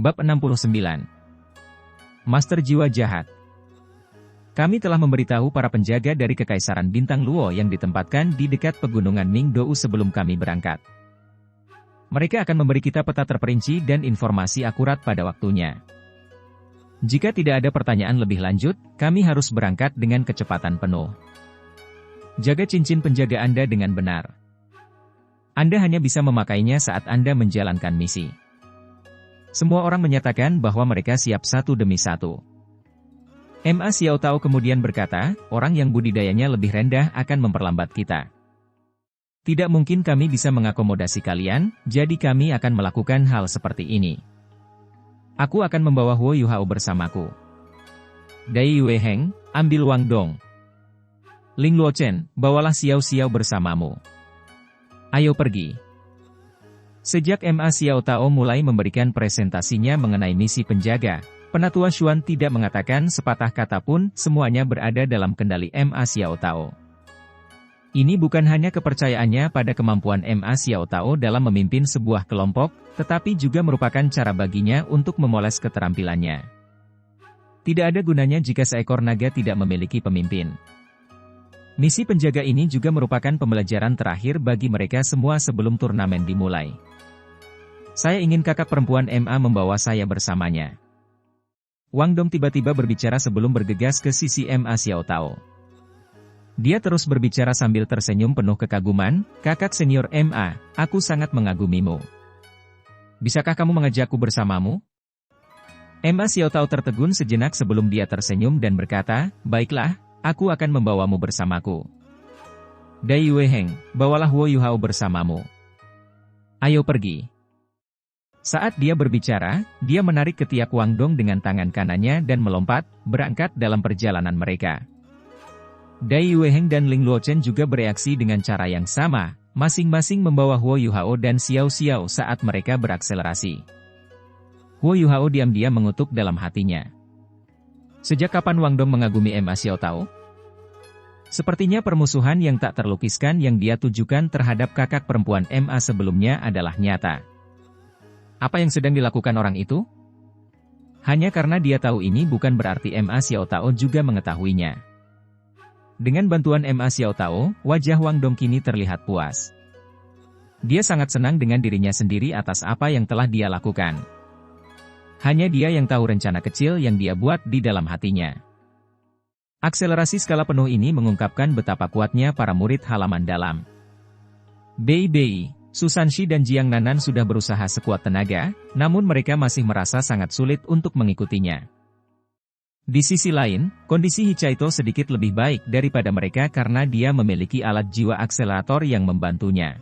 Bab 69. Master Jiwa Jahat. Kami telah memberitahu para penjaga dari Kekaisaran Bintang Luo yang ditempatkan di dekat pegunungan Ningdou sebelum kami berangkat. Mereka akan memberi kita peta terperinci dan informasi akurat pada waktunya. Jika tidak ada pertanyaan lebih lanjut, kami harus berangkat dengan kecepatan penuh. Jaga cincin penjaga Anda dengan benar. Anda hanya bisa memakainya saat Anda menjalankan misi. Semua orang menyatakan bahwa mereka siap satu demi satu. Ma Xiao Tao kemudian berkata, orang yang budidayanya lebih rendah akan memperlambat kita. Tidak mungkin kami bisa mengakomodasi kalian, jadi kami akan melakukan hal seperti ini. Aku akan membawa Huo Yuhao bersamaku. Dai Yue Heng, ambil Wang Dong. Ling Luochen, bawalah Xiao Xiao bersamamu. Ayo pergi. Sejak Ma Xiao Tao mulai memberikan presentasinya mengenai misi penjaga, Penatua Xuan tidak mengatakan sepatah kata pun, semuanya berada dalam kendali Ma Xiao Tao. Ini bukan hanya kepercayaannya pada kemampuan Ma Xiao Tao dalam memimpin sebuah kelompok, tetapi juga merupakan cara baginya untuk memoles keterampilannya. Tidak ada gunanya jika seekor naga tidak memiliki pemimpin. Misi penjaga ini juga merupakan pembelajaran terakhir bagi mereka semua sebelum turnamen dimulai. Saya ingin kakak perempuan Ma membawa saya bersamanya. Wang Dong tiba-tiba berbicara sebelum bergegas ke sisi Ma Xiao Tao. Dia terus berbicara sambil tersenyum penuh kekaguman, kakak senior Ma, aku sangat mengagumimu. Bisakah kamu mengajakku bersamamu? Ma Xiao Tao tertegun sejenak sebelum dia tersenyum dan berkata, baiklah, aku akan membawamu bersamaku. Dai Yue Heng, bawalah Huo Yuhao bersamamu. Ayo pergi. Saat dia berbicara, dia menarik ketiak Wang Dong dengan tangan kanannya dan melompat, berangkat dalam perjalanan mereka. Dai Yue Heng dan Ling Luochen juga bereaksi dengan cara yang sama, masing-masing membawa Huo Yuhao dan Xiao Xiao saat mereka berakselerasi. Huo Yuhao diam-diam mengutuk dalam hatinya. Sejak kapan Wang Dong mengagumi Ma Xiao Tao? Sepertinya permusuhan yang tak terlukiskan yang dia tujukan terhadap kakak perempuan Ma sebelumnya adalah nyata. Apa yang sedang dilakukan orang itu? Hanya karena dia tahu ini bukan berarti Ma Xiao Tao juga mengetahuinya. Dengan bantuan Ma Xiao Tao, wajah Wang Dong kini terlihat puas. Dia sangat senang dengan dirinya sendiri atas apa yang telah dia lakukan. Hanya dia yang tahu rencana kecil yang dia buat di dalam hatinya. Akselerasi skala penuh ini mengungkapkan betapa kuatnya para murid halaman dalam. Bei, Susanshi dan Jiang Nanan sudah berusaha sekuat tenaga, namun mereka masih merasa sangat sulit untuk mengikutinya. Di sisi lain, kondisi Hichaito sedikit lebih baik daripada mereka karena dia memiliki alat jiwa akselerator yang membantunya.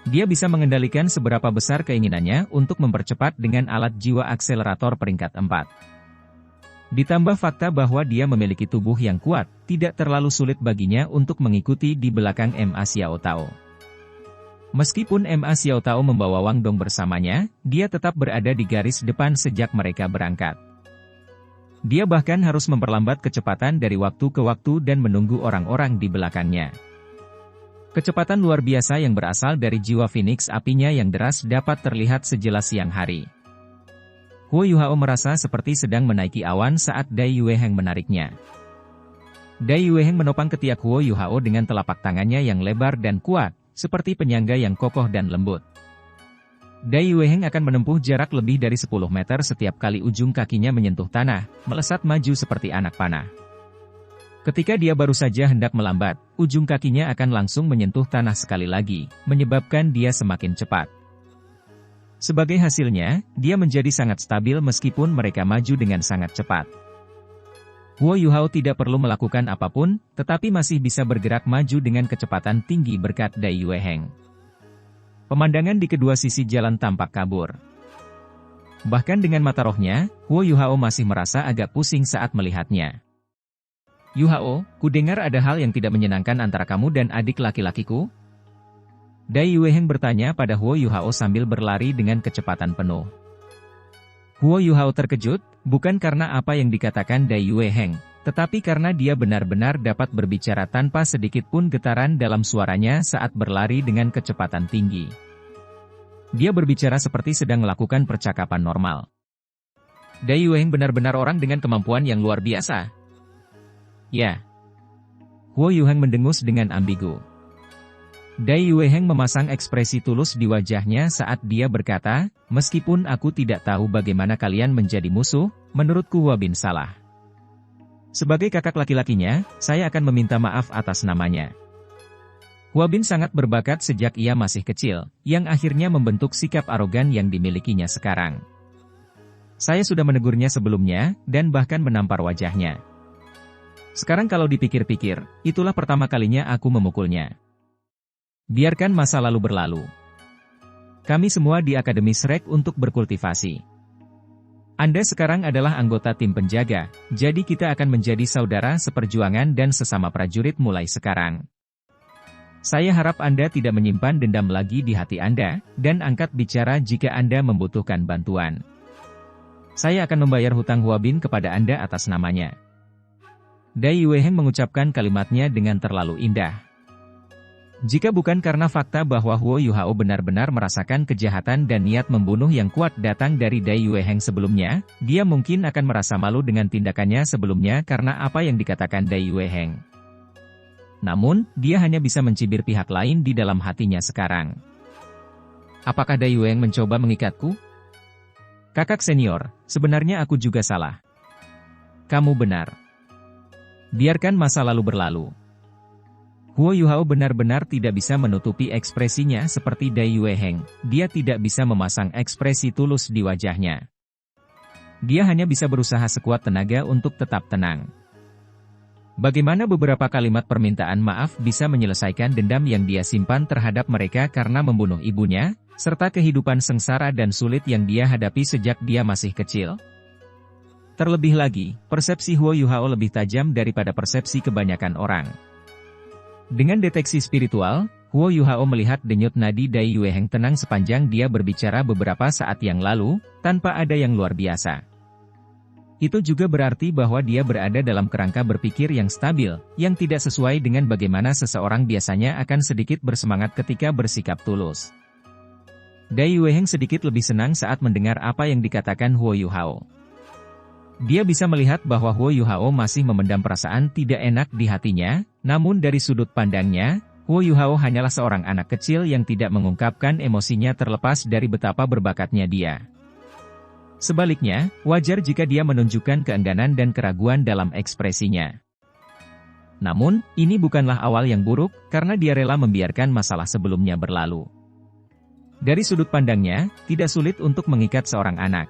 Dia bisa mengendalikan seberapa besar keinginannya untuk mempercepat dengan alat jiwa akselerator peringkat 4. Ditambah fakta bahwa dia memiliki tubuh yang kuat, tidak terlalu sulit baginya untuk mengikuti di belakang Ma Xiao Tao. Meskipun Ma Xiao Tao membawa Wang Dong bersamanya, dia tetap berada di garis depan sejak mereka berangkat. Dia bahkan harus memperlambat kecepatan dari waktu ke waktu dan menunggu orang-orang di belakangnya. Kecepatan luar biasa yang berasal dari jiwa Phoenix apinya yang deras dapat terlihat sejelas siang hari. Huo Yuhao merasa seperti sedang menaiki awan saat Dai Yue Heng menariknya. Dai Yue Heng menopang ketiak Huo Yuhao dengan telapak tangannya yang lebar dan kuat, seperti penyangga yang kokoh dan lembut. Dai Yue Heng akan menempuh jarak lebih dari 10 meter setiap kali ujung kakinya menyentuh tanah, melesat maju seperti anak panah. Ketika dia baru saja hendak melambat, ujung kakinya akan langsung menyentuh tanah sekali lagi, menyebabkan dia semakin cepat. Sebagai hasilnya, dia menjadi sangat stabil meskipun mereka maju dengan sangat cepat. Huo Yuhao tidak perlu melakukan apapun, tetapi masih bisa bergerak maju dengan kecepatan tinggi berkat Dai Yue Heng. Pemandangan di kedua sisi jalan tampak kabur. Bahkan dengan mata rohnya, Huo Yuhao masih merasa agak pusing saat melihatnya. Yuhao, kudengar ada hal yang tidak menyenangkan antara kamu dan adik laki-lakiku? Dai Yue Heng bertanya pada Huo Yuhao sambil berlari dengan kecepatan penuh. Huo Yuhao terkejut, bukan karena apa yang dikatakan Dai Yue Heng, tetapi karena dia benar-benar dapat berbicara tanpa sedikit pun getaran dalam suaranya saat berlari dengan kecepatan tinggi. Dia berbicara seperti sedang melakukan percakapan normal. Dai Yueheng benar-benar orang dengan kemampuan yang luar biasa. Ya. Huo Yuheng mendengus dengan ambigu. Dai Yueheng memasang ekspresi tulus di wajahnya saat dia berkata, meskipun aku tidak tahu bagaimana kalian menjadi musuh, menurutku Hua Bin salah. Sebagai kakak laki-lakinya, saya akan meminta maaf atas namanya. Hua Bin sangat berbakat sejak ia masih kecil, yang akhirnya membentuk sikap arogan yang dimilikinya sekarang. Saya sudah menegurnya sebelumnya, dan bahkan menampar wajahnya. Sekarang kalau dipikir-pikir, itulah pertama kalinya aku memukulnya. Biarkan masa lalu berlalu. Kami semua di Akademi Shrek untuk berkultivasi. Anda sekarang adalah anggota tim penjaga, jadi kita akan menjadi saudara seperjuangan dan sesama prajurit mulai sekarang. Saya harap Anda tidak menyimpan dendam lagi di hati Anda, dan angkat bicara jika Anda membutuhkan bantuan. Saya akan membayar hutang Hua Bin kepada Anda atas namanya. Dai Yueheng mengucapkan kalimatnya dengan terlalu indah. Jika bukan karena fakta bahwa Huo Yuhao benar-benar merasakan kejahatan dan niat membunuh yang kuat datang dari Dai Yueheng sebelumnya, dia mungkin akan merasa malu dengan tindakannya sebelumnya karena apa yang dikatakan Dai Yueheng. Namun, dia hanya bisa mencibir pihak lain di dalam hatinya sekarang. Apakah Dai Yueheng mencoba mengikatku? Kakak senior, sebenarnya aku juga salah. Kamu benar. Biarkan masa lalu berlalu. Huo Yuhao benar-benar tidak bisa menutupi ekspresinya seperti Dai Yueheng, dia tidak bisa memasang ekspresi tulus di wajahnya. Dia hanya bisa berusaha sekuat tenaga untuk tetap tenang. Bagaimana beberapa kalimat permintaan maaf bisa menyelesaikan dendam yang dia simpan terhadap mereka karena membunuh ibunya, serta kehidupan sengsara dan sulit yang dia hadapi sejak dia masih kecil? Terlebih lagi, persepsi Huo Yuhao lebih tajam daripada persepsi kebanyakan orang. Dengan deteksi spiritual, Huo Yuhao melihat denyut nadi Dai Yueheng tenang sepanjang dia berbicara beberapa saat yang lalu, tanpa ada yang luar biasa. Itu juga berarti bahwa dia berada dalam kerangka berpikir yang stabil, yang tidak sesuai dengan bagaimana seseorang biasanya akan sedikit bersemangat ketika bersikap tulus. Dai Yueheng sedikit lebih senang saat mendengar apa yang dikatakan Huo Yuhao. Dia bisa melihat bahwa Huo Yuhao masih memendam perasaan tidak enak di hatinya, namun dari sudut pandangnya, Huo Yuhao hanyalah seorang anak kecil yang tidak mengungkapkan emosinya terlepas dari betapa berbakatnya dia. Sebaliknya, wajar jika dia menunjukkan keengganan dan keraguan dalam ekspresinya. Namun, ini bukanlah awal yang buruk, karena dia rela membiarkan masalah sebelumnya berlalu. Dari sudut pandangnya, tidak sulit untuk mengikat seorang anak.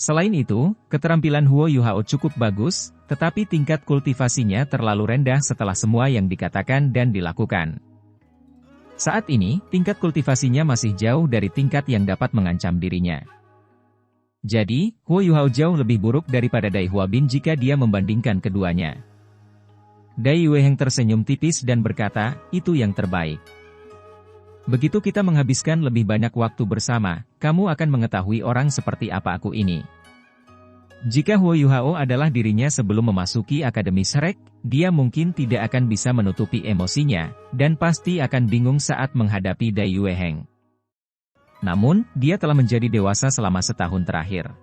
Selain itu, keterampilan Huo Yuhao cukup bagus, tetapi tingkat kultivasinya terlalu rendah setelah semua yang dikatakan dan dilakukan. Saat ini, tingkat kultivasinya masih jauh dari tingkat yang dapat mengancam dirinya. Jadi, Huo Yuhao jauh lebih buruk daripada Dai Hua Bin jika dia membandingkan keduanya. Dai Yueheng tersenyum tipis dan berkata, itu yang terbaik. Begitu kita menghabiskan lebih banyak waktu bersama, kamu akan mengetahui orang seperti apa aku ini. Jika Huo Yuhao adalah dirinya sebelum memasuki Akademi Shrek, dia mungkin tidak akan bisa menutupi emosinya, dan pasti akan bingung saat menghadapi Dai Yueheng. Namun, dia telah menjadi dewasa selama setahun terakhir.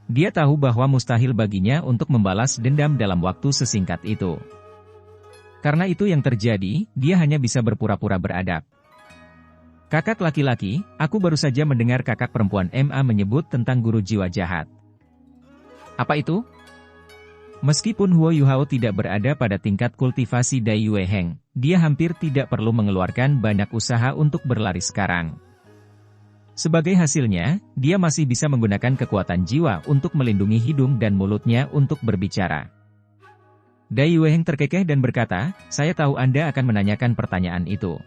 Dia tahu bahwa mustahil baginya untuk membalas dendam dalam waktu sesingkat itu. Karena itu yang terjadi, dia hanya bisa berpura-pura beradab. Kakak laki-laki, aku baru saja mendengar kakak perempuan MA menyebut tentang guru jiwa jahat. Apa itu? Meskipun Huo Yuhao tidak berada pada tingkat kultivasi Dai Yueheng, dia hampir tidak perlu mengeluarkan banyak usaha untuk berlari sekarang. Sebagai hasilnya, dia masih bisa menggunakan kekuatan jiwa untuk melindungi hidung dan mulutnya untuk berbicara. Dai Yueheng terkekeh dan berkata, saya tahu Anda akan menanyakan pertanyaan itu.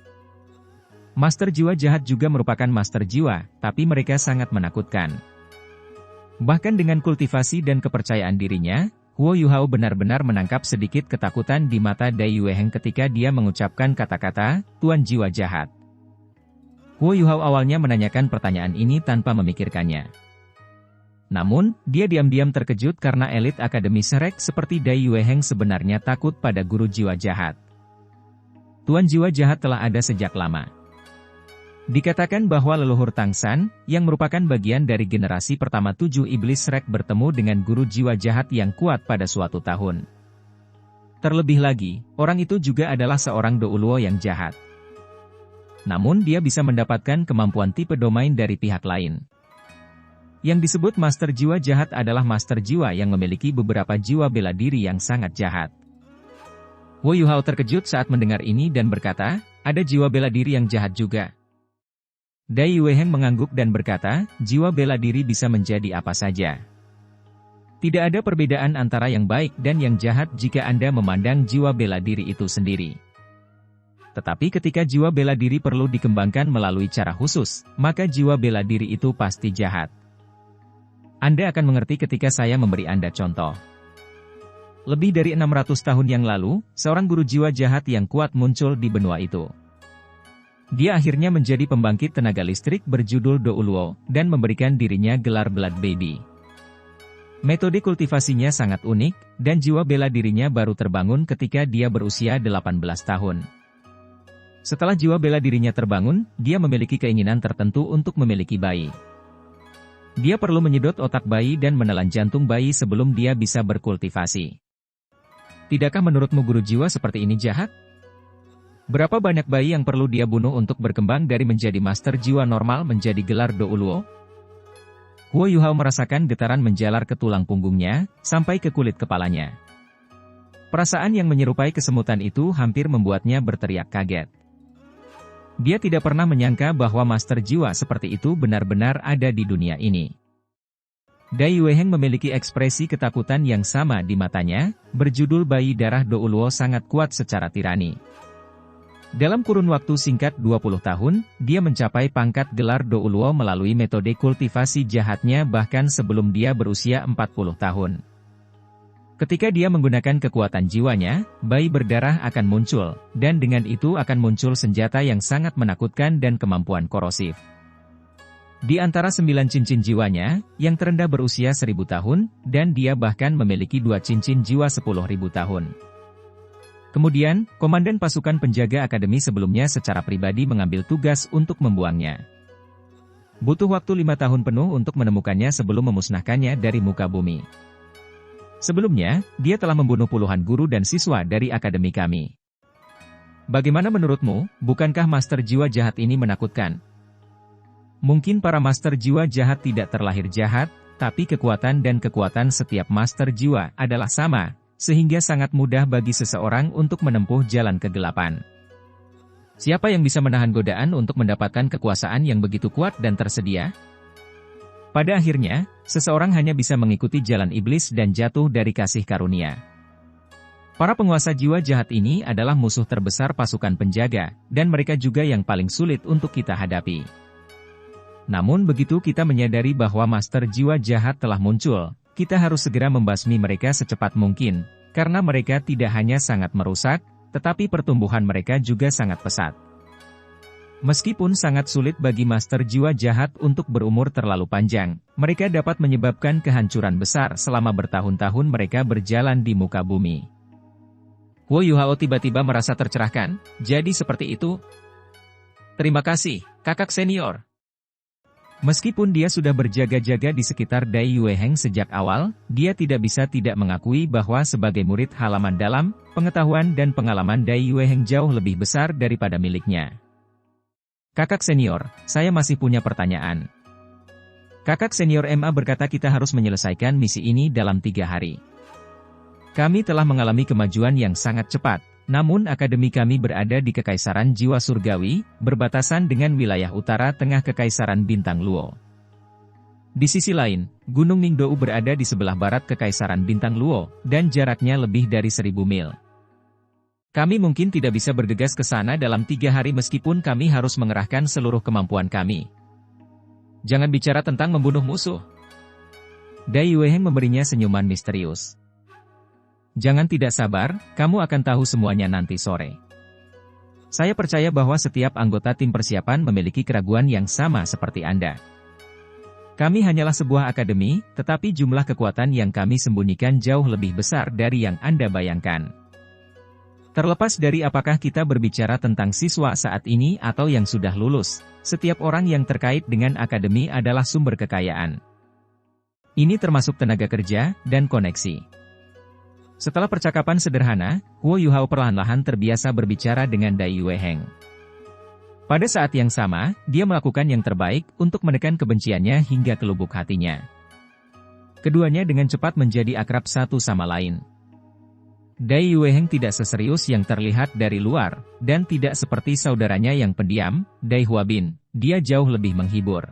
Master jiwa jahat juga merupakan master jiwa, tapi mereka sangat menakutkan. Bahkan dengan kultivasi dan kepercayaan dirinya, Huo Yuhao benar-benar menangkap sedikit ketakutan di mata Dai Yueheng ketika dia mengucapkan kata-kata, Tuan Jiwa Jahat. Huo Yuhao awalnya menanyakan pertanyaan ini tanpa memikirkannya. Namun, dia diam-diam terkejut karena elit Akademi Shrek seperti Dai Yueheng sebenarnya takut pada guru jiwa jahat. Tuan Jiwa Jahat telah ada sejak lama. Dikatakan bahwa leluhur Tang San, yang merupakan bagian dari generasi pertama 7 iblis Rek bertemu dengan guru jiwa jahat yang kuat pada suatu tahun. Terlebih lagi, orang itu juga adalah seorang Douluo yang jahat. Namun dia bisa mendapatkan kemampuan tipe domain dari pihak lain. Yang disebut Master Jiwa Jahat adalah Master Jiwa yang memiliki beberapa jiwa bela diri yang sangat jahat. Wo Yuhao terkejut saat mendengar ini dan berkata, ada jiwa bela diri yang jahat juga. Dai Yueheng mengangguk dan berkata, jiwa bela diri bisa menjadi apa saja. Tidak ada perbedaan antara yang baik dan yang jahat jika Anda memandang jiwa bela diri itu sendiri. Tetapi ketika jiwa bela diri perlu dikembangkan melalui cara khusus, maka jiwa bela diri itu pasti jahat. Anda akan mengerti ketika saya memberi Anda contoh. Lebih dari 600 tahun yang lalu, seorang guru jiwa jahat yang kuat muncul di benua itu. Dia akhirnya menjadi pembangkit tenaga listrik berjudul Douluo, dan memberikan dirinya gelar Blood Baby. Metode kultivasinya sangat unik, dan jiwa bela dirinya baru terbangun ketika dia berusia 18 tahun. Setelah jiwa bela dirinya terbangun, dia memiliki keinginan tertentu untuk memiliki bayi. Dia perlu menyedot otak bayi dan menelan jantung bayi sebelum dia bisa berkultivasi. Tidakkah menurutmu guru jiwa seperti ini jahat? Berapa banyak bayi yang perlu dia bunuh untuk berkembang dari menjadi master jiwa normal menjadi gelar Douluo? Wo Yuhao merasakan getaran menjalar ke tulang punggungnya, sampai ke kulit kepalanya. Perasaan yang menyerupai kesemutan itu hampir membuatnya berteriak kaget. Dia tidak pernah menyangka bahwa master jiwa seperti itu benar-benar ada di dunia ini. Dai Yueheng memiliki ekspresi ketakutan yang sama di matanya, berjudul bayi darah Douluo sangat kuat secara tirani. Dalam kurun waktu singkat 20 tahun, dia mencapai pangkat gelar Douluo melalui metode kultivasi jahatnya bahkan sebelum dia berusia 40 tahun. Ketika dia menggunakan kekuatan jiwanya, bayi berdarah akan muncul, dan dengan itu akan muncul senjata yang sangat menakutkan dan kemampuan korosif. Di antara 9 cincin jiwanya, yang terendah berusia 1000 tahun, dan dia bahkan memiliki 2 cincin jiwa 10.000 tahun. Kemudian, komandan pasukan penjaga akademi sebelumnya secara pribadi mengambil tugas untuk membuangnya. Butuh waktu 5 tahun penuh untuk menemukannya sebelum memusnahkannya dari muka bumi. Sebelumnya, dia telah membunuh puluhan guru dan siswa dari akademi kami. Bagaimana menurutmu, bukankah master jiwa jahat ini menakutkan? Mungkin para master jiwa jahat tidak terlahir jahat, tapi kekuatan dan kekuatan setiap master jiwa adalah sama, sehingga sangat mudah bagi seseorang untuk menempuh jalan kegelapan. Siapa yang bisa menahan godaan untuk mendapatkan kekuasaan yang begitu kuat dan tersedia? Pada akhirnya, seseorang hanya bisa mengikuti jalan iblis dan jatuh dari kasih karunia. Para penguasa jiwa jahat ini adalah musuh terbesar pasukan penjaga, dan mereka juga yang paling sulit untuk kita hadapi. Namun begitu kita menyadari bahwa master jiwa jahat telah muncul, kita harus segera membasmi mereka secepat mungkin, karena mereka tidak hanya sangat merusak, tetapi pertumbuhan mereka juga sangat pesat. Meskipun sangat sulit bagi master jiwa jahat untuk berumur terlalu panjang, mereka dapat menyebabkan kehancuran besar selama bertahun-tahun mereka berjalan di muka bumi. Wo Yuhao tiba-tiba merasa tercerahkan, jadi seperti itu. Terima kasih, kakak senior. Meskipun dia sudah berjaga-jaga di sekitar Dai Yueheng sejak awal, dia tidak bisa tidak mengakui bahwa sebagai murid halaman dalam, pengetahuan dan pengalaman Dai Yueheng jauh lebih besar daripada miliknya. Kakak senior, saya masih punya pertanyaan. Kakak senior MA berkata kita harus menyelesaikan misi ini dalam 3 hari. Kami telah mengalami kemajuan yang sangat cepat. Namun akademi kami berada di Kekaisaran Jiwa Surgawi, berbatasan dengan wilayah utara tengah Kekaisaran Bintang Luo. Di sisi lain, Gunung Ningdou berada di sebelah barat Kekaisaran Bintang Luo, dan jaraknya lebih dari 1000 mil. Kami mungkin tidak bisa bergegas ke sana dalam 3 hari meskipun kami harus mengerahkan seluruh kemampuan kami. Jangan bicara tentang membunuh musuh. Dai Yueheng memberinya senyuman misterius. Jangan tidak sabar, kamu akan tahu semuanya nanti sore. Saya percaya bahwa setiap anggota tim persiapan memiliki keraguan yang sama seperti Anda. Kami hanyalah sebuah akademi, tetapi jumlah kekuatan yang kami sembunyikan jauh lebih besar dari yang Anda bayangkan. Terlepas dari apakah kita berbicara tentang siswa saat ini atau yang sudah lulus, setiap orang yang terkait dengan akademi adalah sumber kekayaan. Ini termasuk tenaga kerja dan koneksi. Setelah percakapan sederhana, Huo Yuhao perlahan-lahan terbiasa berbicara dengan Dai Yueheng. Pada saat yang sama, dia melakukan yang terbaik untuk menekan kebenciannya hingga ke lubuk hatinya. Keduanya dengan cepat menjadi akrab satu sama lain. Dai Yueheng tidak seserius yang terlihat dari luar, dan tidak seperti saudaranya yang pendiam, Dai Huabin, dia jauh lebih menghibur.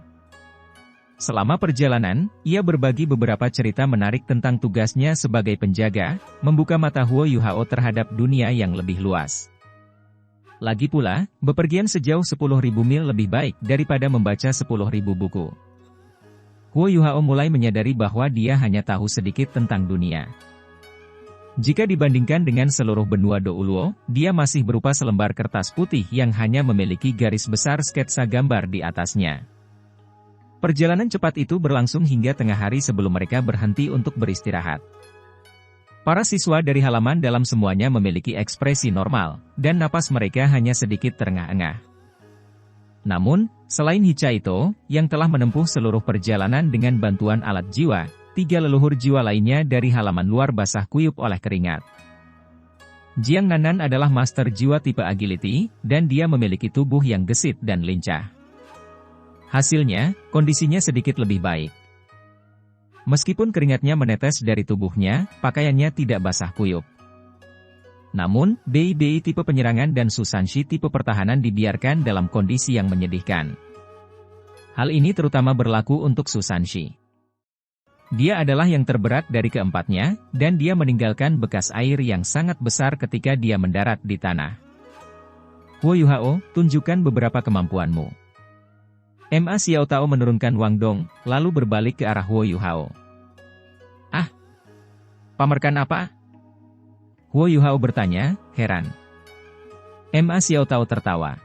Selama perjalanan, ia berbagi beberapa cerita menarik tentang tugasnya sebagai penjaga, membuka mata Huo Yuhao terhadap dunia yang lebih luas. Lagi pula, bepergian sejauh 10.000 mil lebih baik daripada membaca 10.000 buku. Huo Yuhao mulai menyadari bahwa dia hanya tahu sedikit tentang dunia. Jika dibandingkan dengan seluruh benua Douluo, dia masih berupa selembar kertas putih yang hanya memiliki garis besar sketsa gambar di atasnya. Perjalanan cepat itu berlangsung hingga tengah hari sebelum mereka berhenti untuk beristirahat. Para siswa dari halaman dalam semuanya memiliki ekspresi normal, dan napas mereka hanya sedikit terengah-engah. Namun, selain Hichaito, yang telah menempuh seluruh perjalanan dengan bantuan alat jiwa, 3 leluhur jiwa lainnya dari halaman luar basah kuyup oleh keringat. Jiang Nanan adalah master jiwa tipe agility, dan dia memiliki tubuh yang gesit dan lincah. Hasilnya, kondisinya sedikit lebih baik. Meskipun keringatnya menetes dari tubuhnya, pakaiannya tidak basah kuyup. Namun, Bei tipe penyerangan dan Susanshi tipe pertahanan dibiarkan dalam kondisi yang menyedihkan. Hal ini terutama berlaku untuk Susanshi. Dia adalah yang terberat dari keempatnya, dan dia meninggalkan bekas air yang sangat besar ketika dia mendarat di tanah. Huo Yuhao, tunjukkan beberapa kemampuanmu. Ma Xiao Tao menurunkan Wang Dong, lalu berbalik ke arah Huo Yuhao. Ah, pamerkan apa? Huo Yuhao bertanya, heran. Ma Xiao Tao tertawa.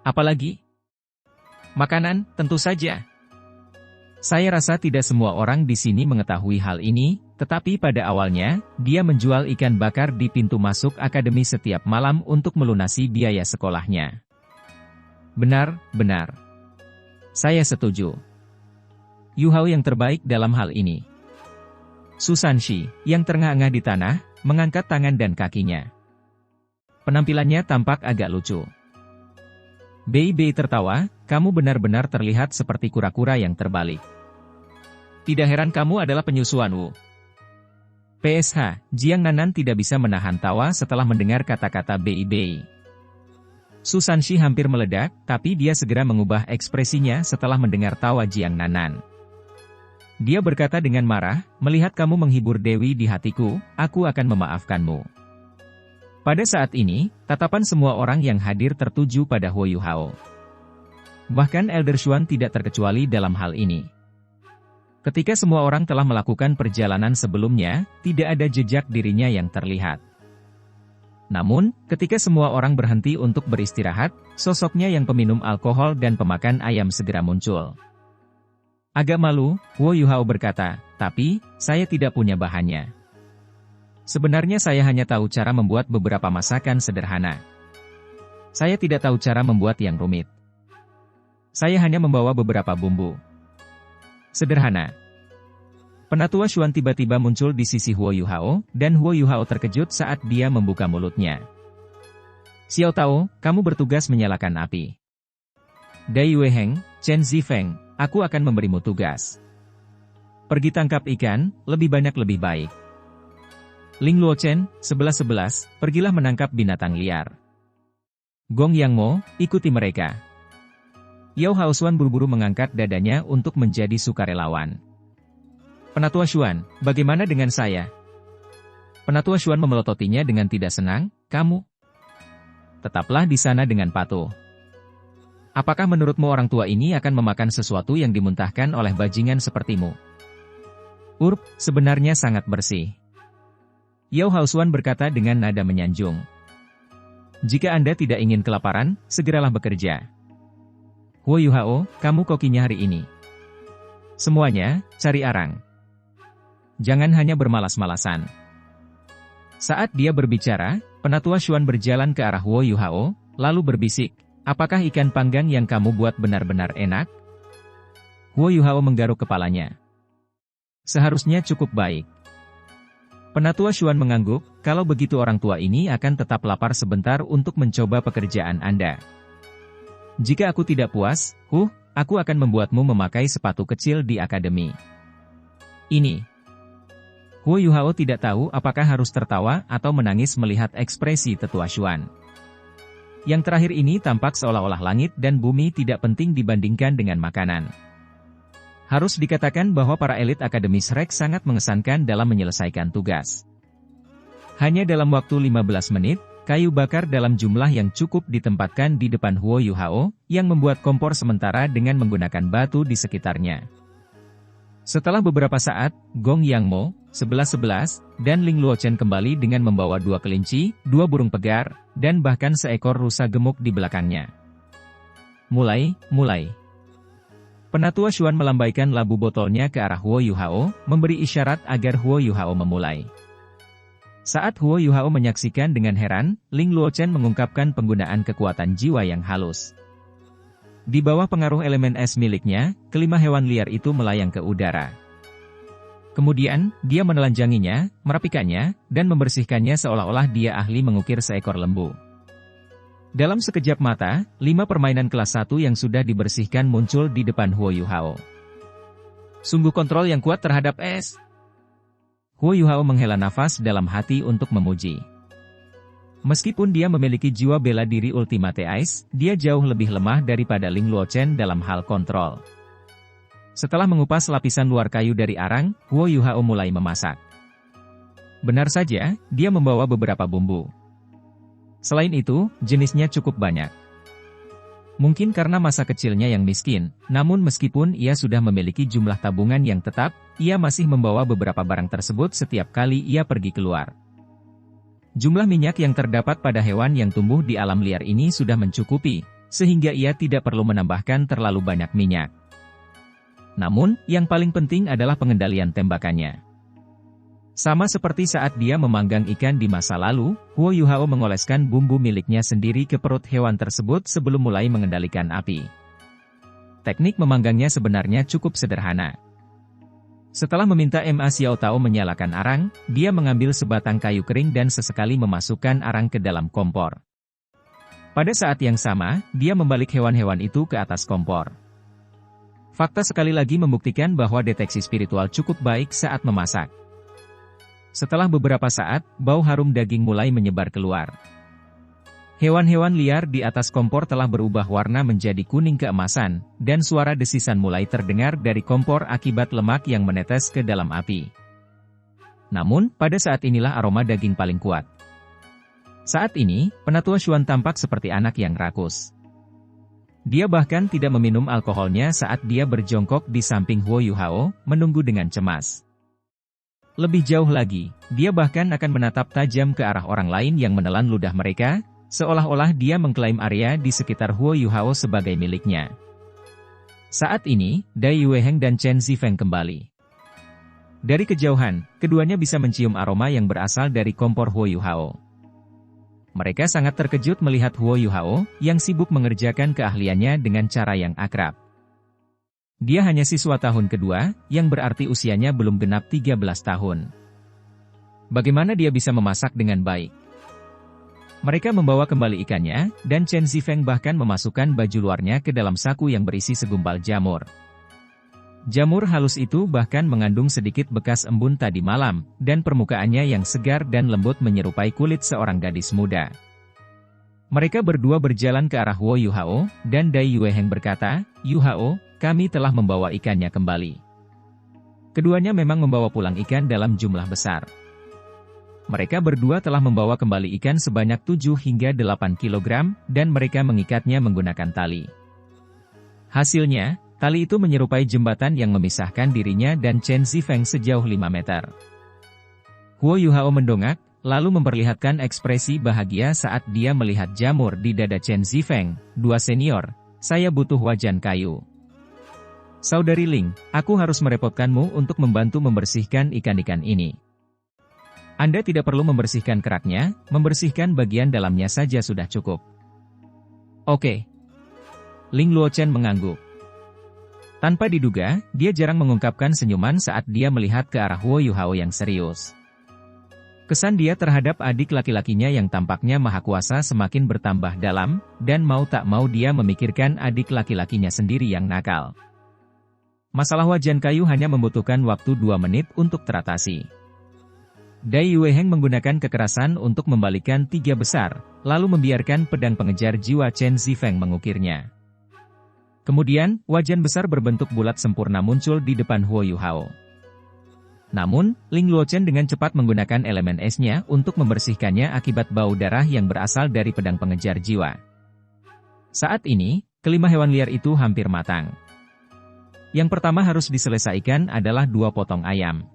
Apalagi? Makanan, tentu saja. Saya rasa tidak semua orang di sini mengetahui hal ini, tetapi pada awalnya, dia menjual ikan bakar di pintu masuk akademi setiap malam untuk melunasi biaya sekolahnya. Benar, benar. Saya setuju. Yuhao yang terbaik dalam hal ini. Susanshi, yang terengah-engah di tanah, mengangkat tangan dan kakinya. Penampilannya tampak agak lucu. Bei tertawa, kamu benar-benar terlihat seperti kura-kura yang terbalik. Tidak heran kamu adalah penyusuan Wu. PSH, Jiang Nanan tidak bisa menahan tawa setelah mendengar kata-kata Bei. Susanshi hampir meledak, tapi dia segera mengubah ekspresinya setelah mendengar tawa Jiang Nanan. Dia berkata dengan marah, melihat kamu menghibur Dewi di hatiku, aku akan memaafkanmu. Pada saat ini, tatapan semua orang yang hadir tertuju pada Huo Yuhao. Bahkan Elder Xuan tidak terkecuali dalam hal ini. Ketika semua orang telah melakukan perjalanan sebelumnya, tidak ada jejak dirinya yang terlihat. Namun, ketika semua orang berhenti untuk beristirahat, sosoknya yang peminum alkohol dan pemakan ayam segera muncul. Agak malu, Huo Yuhao berkata, tapi, saya tidak punya bahannya. Sebenarnya saya hanya tahu cara membuat beberapa masakan sederhana. Saya tidak tahu cara membuat yang rumit. Saya hanya membawa beberapa bumbu. Sederhana. Penatua Xuan tiba-tiba muncul di sisi Huo Yuhao, dan Huo Yuhao terkejut saat dia membuka mulutnya. Xiao Tao, kamu bertugas menyalakan api. Dai Yueheng, Chen Zifeng, aku akan memberimu tugas. Pergi tangkap ikan, lebih banyak lebih baik. Ling Luochen, 11-11, pergilah menangkap binatang liar. Gong Yang Mo, ikuti mereka. Yao Haosuan buru-buru mengangkat dadanya untuk menjadi sukarelawan. Penatua Xuan, bagaimana dengan saya? Penatua Xuan memelototinya dengan tidak senang, kamu? Tetaplah di sana dengan patuh. Apakah menurutmu orang tua ini akan memakan sesuatu yang dimuntahkan oleh bajingan sepertimu? Urp, sebenarnya sangat bersih. Yao Haosuan berkata dengan nada menyanjung. Jika Anda tidak ingin kelaparan, segeralah bekerja. Huo Yuhao, kamu kokinya hari ini. Semuanya, cari arang. Jangan hanya bermalas-malasan. Saat dia berbicara, Penatua Xuan berjalan ke arah Huo Yuhao, lalu berbisik, apakah ikan panggang yang kamu buat benar-benar enak? Huo Yuhao menggaruk kepalanya. Seharusnya cukup baik. Penatua Xuan mengangguk, kalau begitu orang tua ini akan tetap lapar sebentar untuk mencoba pekerjaan Anda. Jika aku tidak puas, aku akan membuatmu memakai sepatu kecil di akademi. Ini. Huo Yuhao tidak tahu apakah harus tertawa atau menangis melihat ekspresi tetua Xuan. Yang terakhir ini tampak seolah-olah langit dan bumi tidak penting dibandingkan dengan makanan. Harus dikatakan bahwa para elit akademis Rex sangat mengesankan dalam menyelesaikan tugas. Hanya dalam waktu 15 menit, kayu bakar dalam jumlah yang cukup ditempatkan di depan Huo Yuhao, yang membuat kompor sementara dengan menggunakan batu di sekitarnya. Setelah beberapa saat, Gong Yang Mo, 11-11, dan Ling Luochen kembali dengan membawa 2 kelinci, 2 burung pegar, dan bahkan seekor rusa gemuk di belakangnya. Mulai. Penatua Xuan melambaikan labu botolnya ke arah Huo Yuhao, memberi isyarat agar Huo Yuhao memulai. Saat Huo Yuhao menyaksikan dengan heran, Ling Luochen mengungkapkan penggunaan kekuatan jiwa yang halus. Di bawah pengaruh elemen es miliknya, kelima hewan liar itu melayang ke udara. Kemudian, dia menelanjanginya, merapikannya, dan membersihkannya seolah-olah dia ahli mengukir seekor lembu. Dalam sekejap mata, 5 permainan kelas 1 yang sudah dibersihkan muncul di depan Huo Yuhao. Sungguh kontrol yang kuat terhadap es. Huo Yuhao menghela nafas dalam hati untuk memuji. Meskipun dia memiliki jiwa bela diri Ultimate Ice, dia jauh lebih lemah daripada Ling Luochen dalam hal kontrol. Setelah mengupas lapisan luar kayu dari arang, Huo Yuhao mulai memasak. Benar saja, dia membawa beberapa bumbu. Selain itu, jenisnya cukup banyak. Mungkin karena masa kecilnya yang miskin, namun meskipun ia sudah memiliki jumlah tabungan yang tetap, ia masih membawa beberapa barang tersebut setiap kali ia pergi keluar. Jumlah minyak yang terdapat pada hewan yang tumbuh di alam liar ini sudah mencukupi, sehingga ia tidak perlu menambahkan terlalu banyak minyak. Namun, yang paling penting adalah pengendalian tembakannya. Sama seperti saat dia memanggang ikan di masa lalu, Huo Yuhao mengoleskan bumbu miliknya sendiri ke perut hewan tersebut sebelum mulai mengendalikan api. Teknik memanggangnya sebenarnya cukup sederhana. Setelah meminta Ma Xiao Tao menyalakan arang, dia mengambil sebatang kayu kering dan sesekali memasukkan arang ke dalam kompor. Pada saat yang sama, dia membalik hewan-hewan itu ke atas kompor. Fakta sekali lagi membuktikan bahwa deteksi spiritual cukup baik saat memasak. Setelah beberapa saat, bau harum daging mulai menyebar keluar. Hewan-hewan liar di atas kompor telah berubah warna menjadi kuning keemasan, dan suara desisan mulai terdengar dari kompor akibat lemak yang menetes ke dalam api. Namun, pada saat inilah aroma daging paling kuat. Saat ini, Penatua Xuan tampak seperti anak yang rakus. Dia bahkan tidak meminum alkoholnya saat dia berjongkok di samping Huo Yuhao, menunggu dengan cemas. Lebih jauh lagi, dia bahkan akan menatap tajam ke arah orang lain yang menelan ludah mereka, seolah-olah dia mengklaim area di sekitar Huo Yuhao sebagai miliknya. Saat ini, Dai Yueheng dan Chen Zifeng kembali. Dari kejauhan, keduanya bisa mencium aroma yang berasal dari kompor Huo Yuhao. Mereka sangat terkejut melihat Huo Yuhao, yang sibuk mengerjakan keahliannya dengan cara yang akrab. Dia hanya siswa tahun kedua, yang berarti usianya belum genap 13 tahun. Bagaimana dia bisa memasak dengan baik? Mereka membawa kembali ikannya, dan Chen Zifeng bahkan memasukkan baju luarnya ke dalam saku yang berisi segumpal jamur. Jamur halus itu bahkan mengandung sedikit bekas embun tadi malam, dan permukaannya yang segar dan lembut menyerupai kulit seorang gadis muda. Mereka berdua berjalan ke arah Huo Yuhao, dan Dai Yueheng berkata, "Yuhao, kami telah membawa ikannya kembali." Keduanya memang membawa pulang ikan dalam jumlah besar. Mereka berdua telah membawa kembali ikan sebanyak 7 hingga 8 kg, dan mereka mengikatnya menggunakan tali. Hasilnya, tali itu menyerupai jembatan yang memisahkan dirinya dan Chen Zifeng sejauh 5 meter. Huo Yuhao mendongak, lalu memperlihatkan ekspresi bahagia saat dia melihat jamur di dada Chen Zifeng. "Dua senior, saya butuh wajan kayu. Saudari Ling, aku harus merepotkanmu untuk membantu membersihkan ikan-ikan ini." Anda tidak perlu membersihkan keraknya, membersihkan bagian dalamnya saja sudah cukup. Oke. Ling Luochen mengangguk. Tanpa diduga, dia jarang mengungkapkan senyuman saat dia melihat ke arah Huo Yuhao yang serius. Kesan dia terhadap adik laki-lakinya yang tampaknya maha kuasa semakin bertambah dalam, dan mau tak mau dia memikirkan adik laki-lakinya sendiri yang nakal. Masalah wajan kayu hanya membutuhkan waktu 2 menit untuk teratasi. Dai Yueheng menggunakan kekerasan untuk membalikan 3 besar, lalu membiarkan pedang pengejar jiwa Chen Zifeng mengukirnya. Kemudian, wajan besar berbentuk bulat sempurna muncul di depan Huo Yuhao. Namun, Ling Luochen dengan cepat menggunakan elemen esnya untuk membersihkannya akibat bau darah yang berasal dari pedang pengejar jiwa. Saat ini, kelima hewan liar itu hampir matang. Yang pertama harus diselesaikan adalah 2 potong ayam.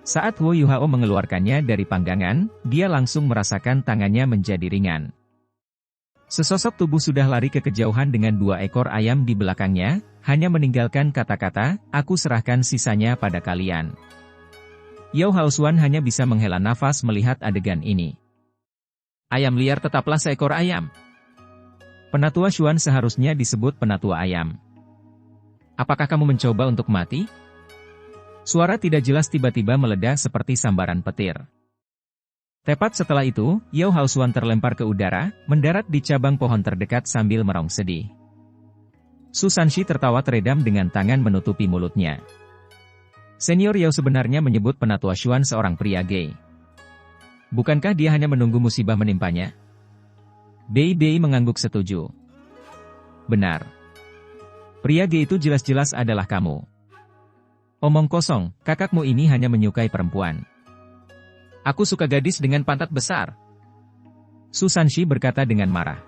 Saat Huo Yuhao mengeluarkannya dari panggangan, dia langsung merasakan tangannya menjadi ringan. Sesosok tubuh sudah lari ke kejauhan dengan 2 ekor ayam di belakangnya, hanya meninggalkan kata-kata, "Aku serahkan sisanya pada kalian." Yao Haosuan hanya bisa menghela nafas melihat adegan ini. Ayam liar tetaplah seekor ayam. Penatua Xuan seharusnya disebut penatua ayam. Apakah kamu mencoba untuk mati? Suara tidak jelas tiba-tiba meledak seperti sambaran petir. Tepat setelah itu, Yao Haosuan terlempar ke udara, mendarat di cabang pohon terdekat sambil merong sedih. Su Sanshi tertawa teredam dengan tangan menutupi mulutnya. Senior Yao sebenarnya menyebut penatua Xuan seorang pria gay. Bukankah dia hanya menunggu musibah menimpanya? Bei mengangguk setuju. Benar. Pria gay itu jelas-jelas adalah kamu. Omong kosong, kakakmu ini hanya menyukai perempuan. Aku suka gadis dengan pantat besar. Su Sanshi berkata dengan marah.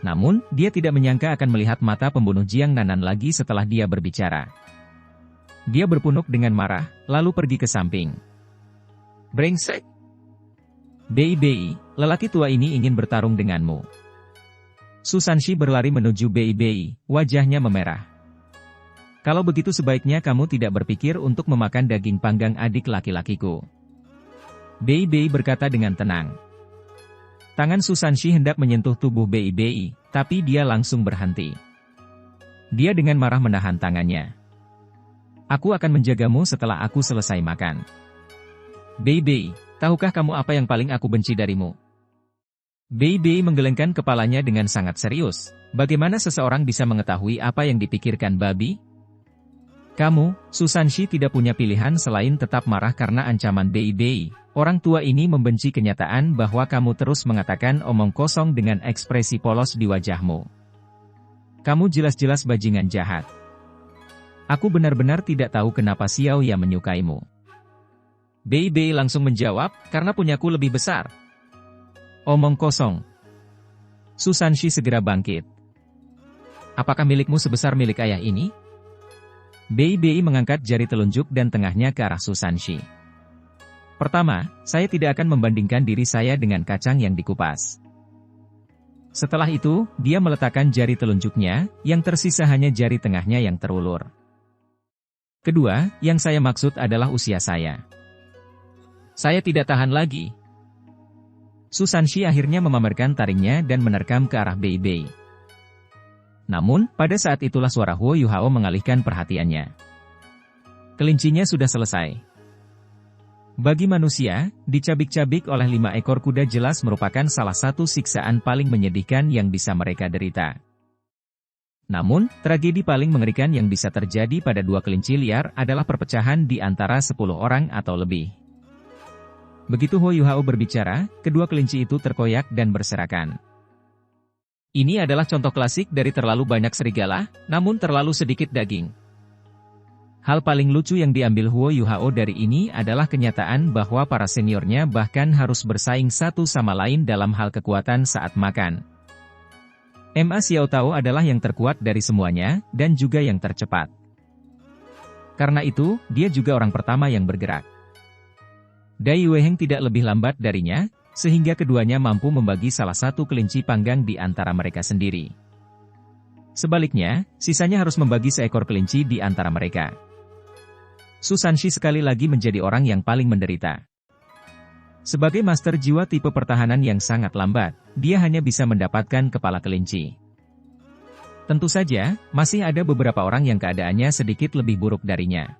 Namun, dia tidak menyangka akan melihat mata pembunuh Jiang Nanan lagi setelah dia berbicara. Dia berpunuk dengan marah, lalu pergi ke samping. Brengsek! Bei, lelaki tua ini ingin bertarung denganmu. Su Sanshi berlari menuju Bei, wajahnya memerah. Kalau begitu sebaiknya kamu tidak berpikir untuk memakan daging panggang adik laki-lakiku. Bei berkata dengan tenang. Tangan Su Sanshi hendak menyentuh tubuh Bei, tapi dia langsung berhenti. Dia dengan marah menahan tangannya. Aku akan menjagamu setelah aku selesai makan. Bei, tahukah kamu apa yang paling aku benci darimu? Bei menggelengkan kepalanya dengan sangat serius. Bagaimana seseorang bisa mengetahui apa yang dipikirkan babi? Kamu, Su Sanshi tidak punya pilihan selain tetap marah karena ancaman Bei. Orang tua ini membenci kenyataan bahwa kamu terus mengatakan omong kosong dengan ekspresi polos di wajahmu. Kamu jelas-jelas bajingan jahat. Aku benar-benar tidak tahu kenapa Xiao Ya menyukaimu. Bei langsung menjawab, karena punyaku lebih besar. Omong kosong. Su Sanshi segera bangkit. Apakah milikmu sebesar milik ayah ini? Bei mengangkat jari telunjuk dan tengahnya ke arah Su Sanshi. Pertama, saya tidak akan membandingkan diri saya dengan kacang yang dikupas. Setelah itu, dia meletakkan jari telunjuknya, yang tersisa hanya jari tengahnya yang terulur. Kedua, yang saya maksud adalah usia saya. Saya tidak tahan lagi. Su Sanshi akhirnya memamerkan taringnya dan menerkam ke arah Bei. Namun, pada saat itulah suara Huo Yuhao mengalihkan perhatiannya. Kelincinya sudah selesai. Bagi manusia, dicabik-cabik oleh 5 ekor kuda jelas merupakan salah satu siksaan paling menyedihkan yang bisa mereka derita. Namun, tragedi paling mengerikan yang bisa terjadi pada 2 kelinci liar adalah perpecahan di antara 10 orang atau lebih. Begitu Huo Yuhao berbicara, kedua kelinci itu terkoyak dan berserakan. Ini adalah contoh klasik dari terlalu banyak serigala, namun terlalu sedikit daging. Hal paling lucu yang diambil Huo Yuhao dari ini adalah kenyataan bahwa para seniornya bahkan harus bersaing satu sama lain dalam hal kekuatan saat makan. Ma Xiao Tao adalah yang terkuat dari semuanya, dan juga yang tercepat. Karena itu, dia juga orang pertama yang bergerak. Dai Yueheng tidak lebih lambat darinya, sehingga keduanya mampu membagi salah satu kelinci panggang di antara mereka sendiri. Sebaliknya, sisanya harus membagi seekor kelinci di antara mereka. Su Sanshi sekali lagi menjadi orang yang paling menderita. Sebagai master jiwa tipe pertahanan yang sangat lambat, dia hanya bisa mendapatkan kepala kelinci. Tentu saja, masih ada beberapa orang yang keadaannya sedikit lebih buruk darinya.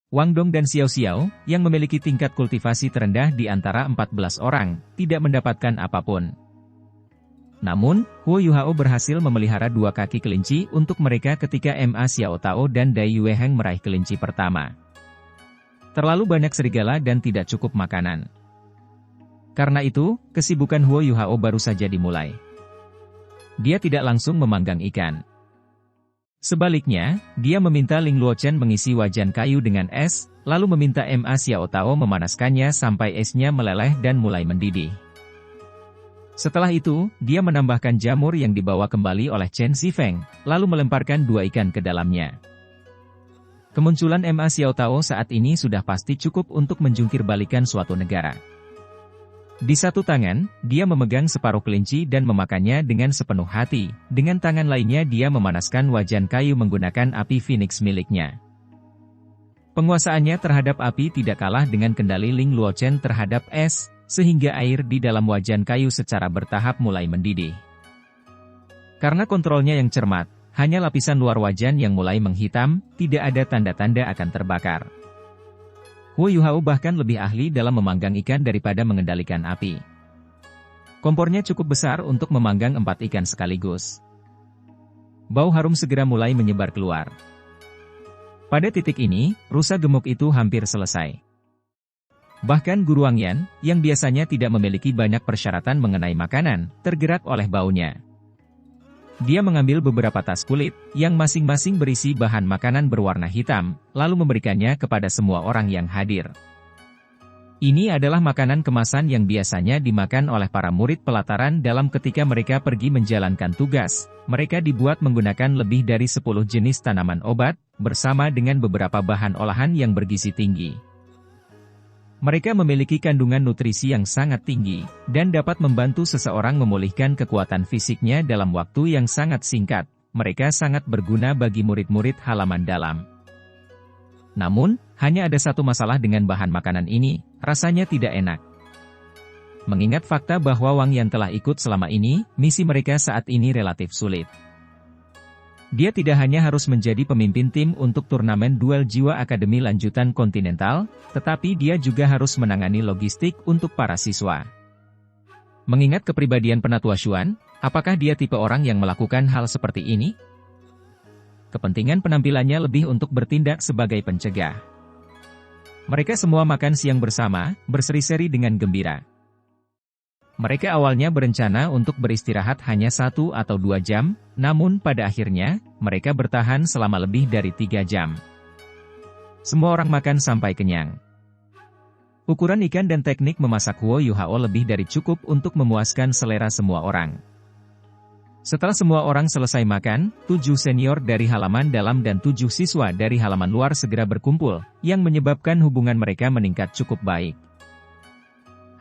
Wang Dong dan Xiao Xiao, yang memiliki tingkat kultivasi terendah di antara 14 orang, tidak mendapatkan apapun. Namun, Huo Yuhao berhasil memelihara 2 kaki kelinci untuk mereka ketika Ma Xiao Tao dan Dai Yue Heng meraih kelinci pertama. Terlalu banyak serigala dan tidak cukup makanan. Karena itu, kesibukan Huo Yuhao baru saja dimulai. Dia tidak langsung memanggang ikan. Sebaliknya, dia meminta Ling Luochen mengisi wajan kayu dengan es, lalu meminta Ma Xiao Tao memanaskannya sampai esnya meleleh dan mulai mendidih. Setelah itu, dia menambahkan jamur yang dibawa kembali oleh Chen Zifeng, lalu melemparkan 2 ikan ke dalamnya. Kemunculan Ma Xiao Tao saat ini sudah pasti cukup untuk menjungkir balikan suatu negara. Di satu tangan, dia memegang separuh kelinci dan memakannya dengan sepenuh hati, dengan tangan lainnya dia memanaskan wajan kayu menggunakan api Phoenix miliknya. Penguasaannya terhadap api tidak kalah dengan kendali Ling Luochen terhadap es, sehingga air di dalam wajan kayu secara bertahap mulai mendidih. Karena kontrolnya yang cermat, hanya lapisan luar wajan yang mulai menghitam, tidak ada tanda-tanda akan terbakar. Huo Yuhao bahkan lebih ahli dalam memanggang ikan daripada mengendalikan api. Kompornya cukup besar untuk memanggang 4 ikan sekaligus. Bau harum segera mulai menyebar keluar. Pada titik ini, rusa gemuk itu hampir selesai. Bahkan Guru Wang Yan, yang biasanya tidak memiliki banyak persyaratan mengenai makanan, tergerak oleh baunya. Dia mengambil beberapa tas kulit, yang masing-masing berisi bahan makanan berwarna hitam, lalu memberikannya kepada semua orang yang hadir. Ini adalah makanan kemasan yang biasanya dimakan oleh para murid pelataran dalam ketika mereka pergi menjalankan tugas. Mereka dibuat menggunakan lebih dari 10 jenis tanaman obat, bersama dengan beberapa bahan olahan yang bergizi tinggi. Mereka memiliki kandungan nutrisi yang sangat tinggi, dan dapat membantu seseorang memulihkan kekuatan fisiknya dalam waktu yang sangat singkat. Mereka sangat berguna bagi murid-murid halaman dalam. Namun, hanya ada satu masalah dengan bahan makanan ini, rasanya tidak enak. Mengingat fakta bahwa Wang Yan telah ikut selama ini, misi mereka saat ini relatif sulit. Dia tidak hanya harus menjadi pemimpin tim untuk turnamen duel jiwa Akademi Lanjutan Kontinental, tetapi dia juga harus menangani logistik untuk para siswa. Mengingat kepribadian Penatua Xuan, apakah dia tipe orang yang melakukan hal seperti ini? Kepentingan penampilannya lebih untuk bertindak sebagai pencegah. Mereka semua makan siang bersama, berseri-seri dengan gembira. Mereka awalnya berencana untuk beristirahat hanya 1 atau 2 jam, namun pada akhirnya, mereka bertahan selama lebih dari 3 jam. Semua orang makan sampai kenyang. Ukuran ikan dan teknik memasak Huo Yuhao lebih dari cukup untuk memuaskan selera semua orang. Setelah semua orang selesai makan, 7 senior dari halaman dalam dan 7 siswa dari halaman luar segera berkumpul, yang menyebabkan hubungan mereka meningkat cukup baik.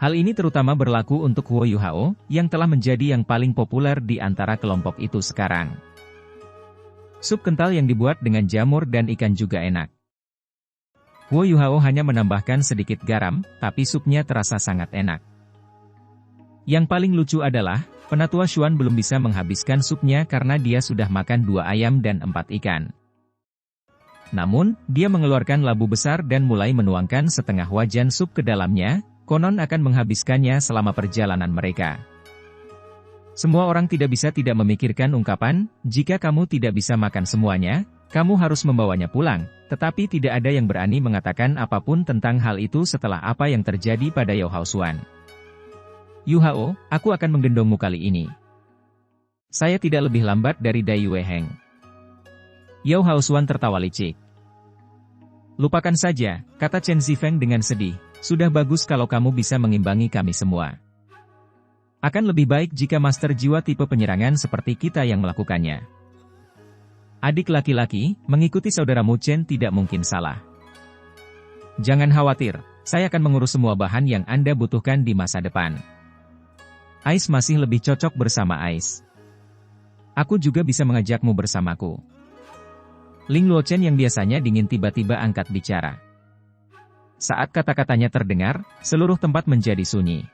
Hal ini terutama berlaku untuk Huo Yuhao, yang telah menjadi yang paling populer di antara kelompok itu sekarang. Sup kental yang dibuat dengan jamur dan ikan juga enak. Huo Yuhao hanya menambahkan sedikit garam, tapi supnya terasa sangat enak. Yang paling lucu adalah, Penatua Xuan belum bisa menghabiskan supnya karena dia sudah makan 2 ayam dan 4 ikan. Namun, dia mengeluarkan labu besar dan mulai menuangkan setengah wajan sup ke dalamnya, konon akan menghabiskannya selama perjalanan mereka. Semua orang tidak bisa tidak memikirkan ungkapan, jika kamu tidak bisa makan semuanya, kamu harus membawanya pulang, tetapi tidak ada yang berani mengatakan apapun tentang hal itu setelah apa yang terjadi pada Yao Hao Xuan. Yuhao, aku akan menggendongmu kali ini. Saya tidak lebih lambat dari Dai Yue Heng. Yao Hao Xuan tertawa licik. Lupakan saja, kata Chen Zifeng dengan sedih. Sudah bagus kalau kamu bisa mengimbangi kami semua. Akan lebih baik jika master jiwa tipe penyerangan seperti kita yang melakukannya. Adik laki-laki, mengikuti saudaramu Chen tidak mungkin salah. Jangan khawatir, saya akan mengurus semua bahan yang Anda butuhkan di masa depan. Ais masih lebih cocok bersama Ais. Aku juga bisa mengajakmu bersamaku. Ling Luochen yang biasanya dingin tiba-tiba angkat bicara. Saat kata-katanya terdengar, seluruh tempat menjadi sunyi.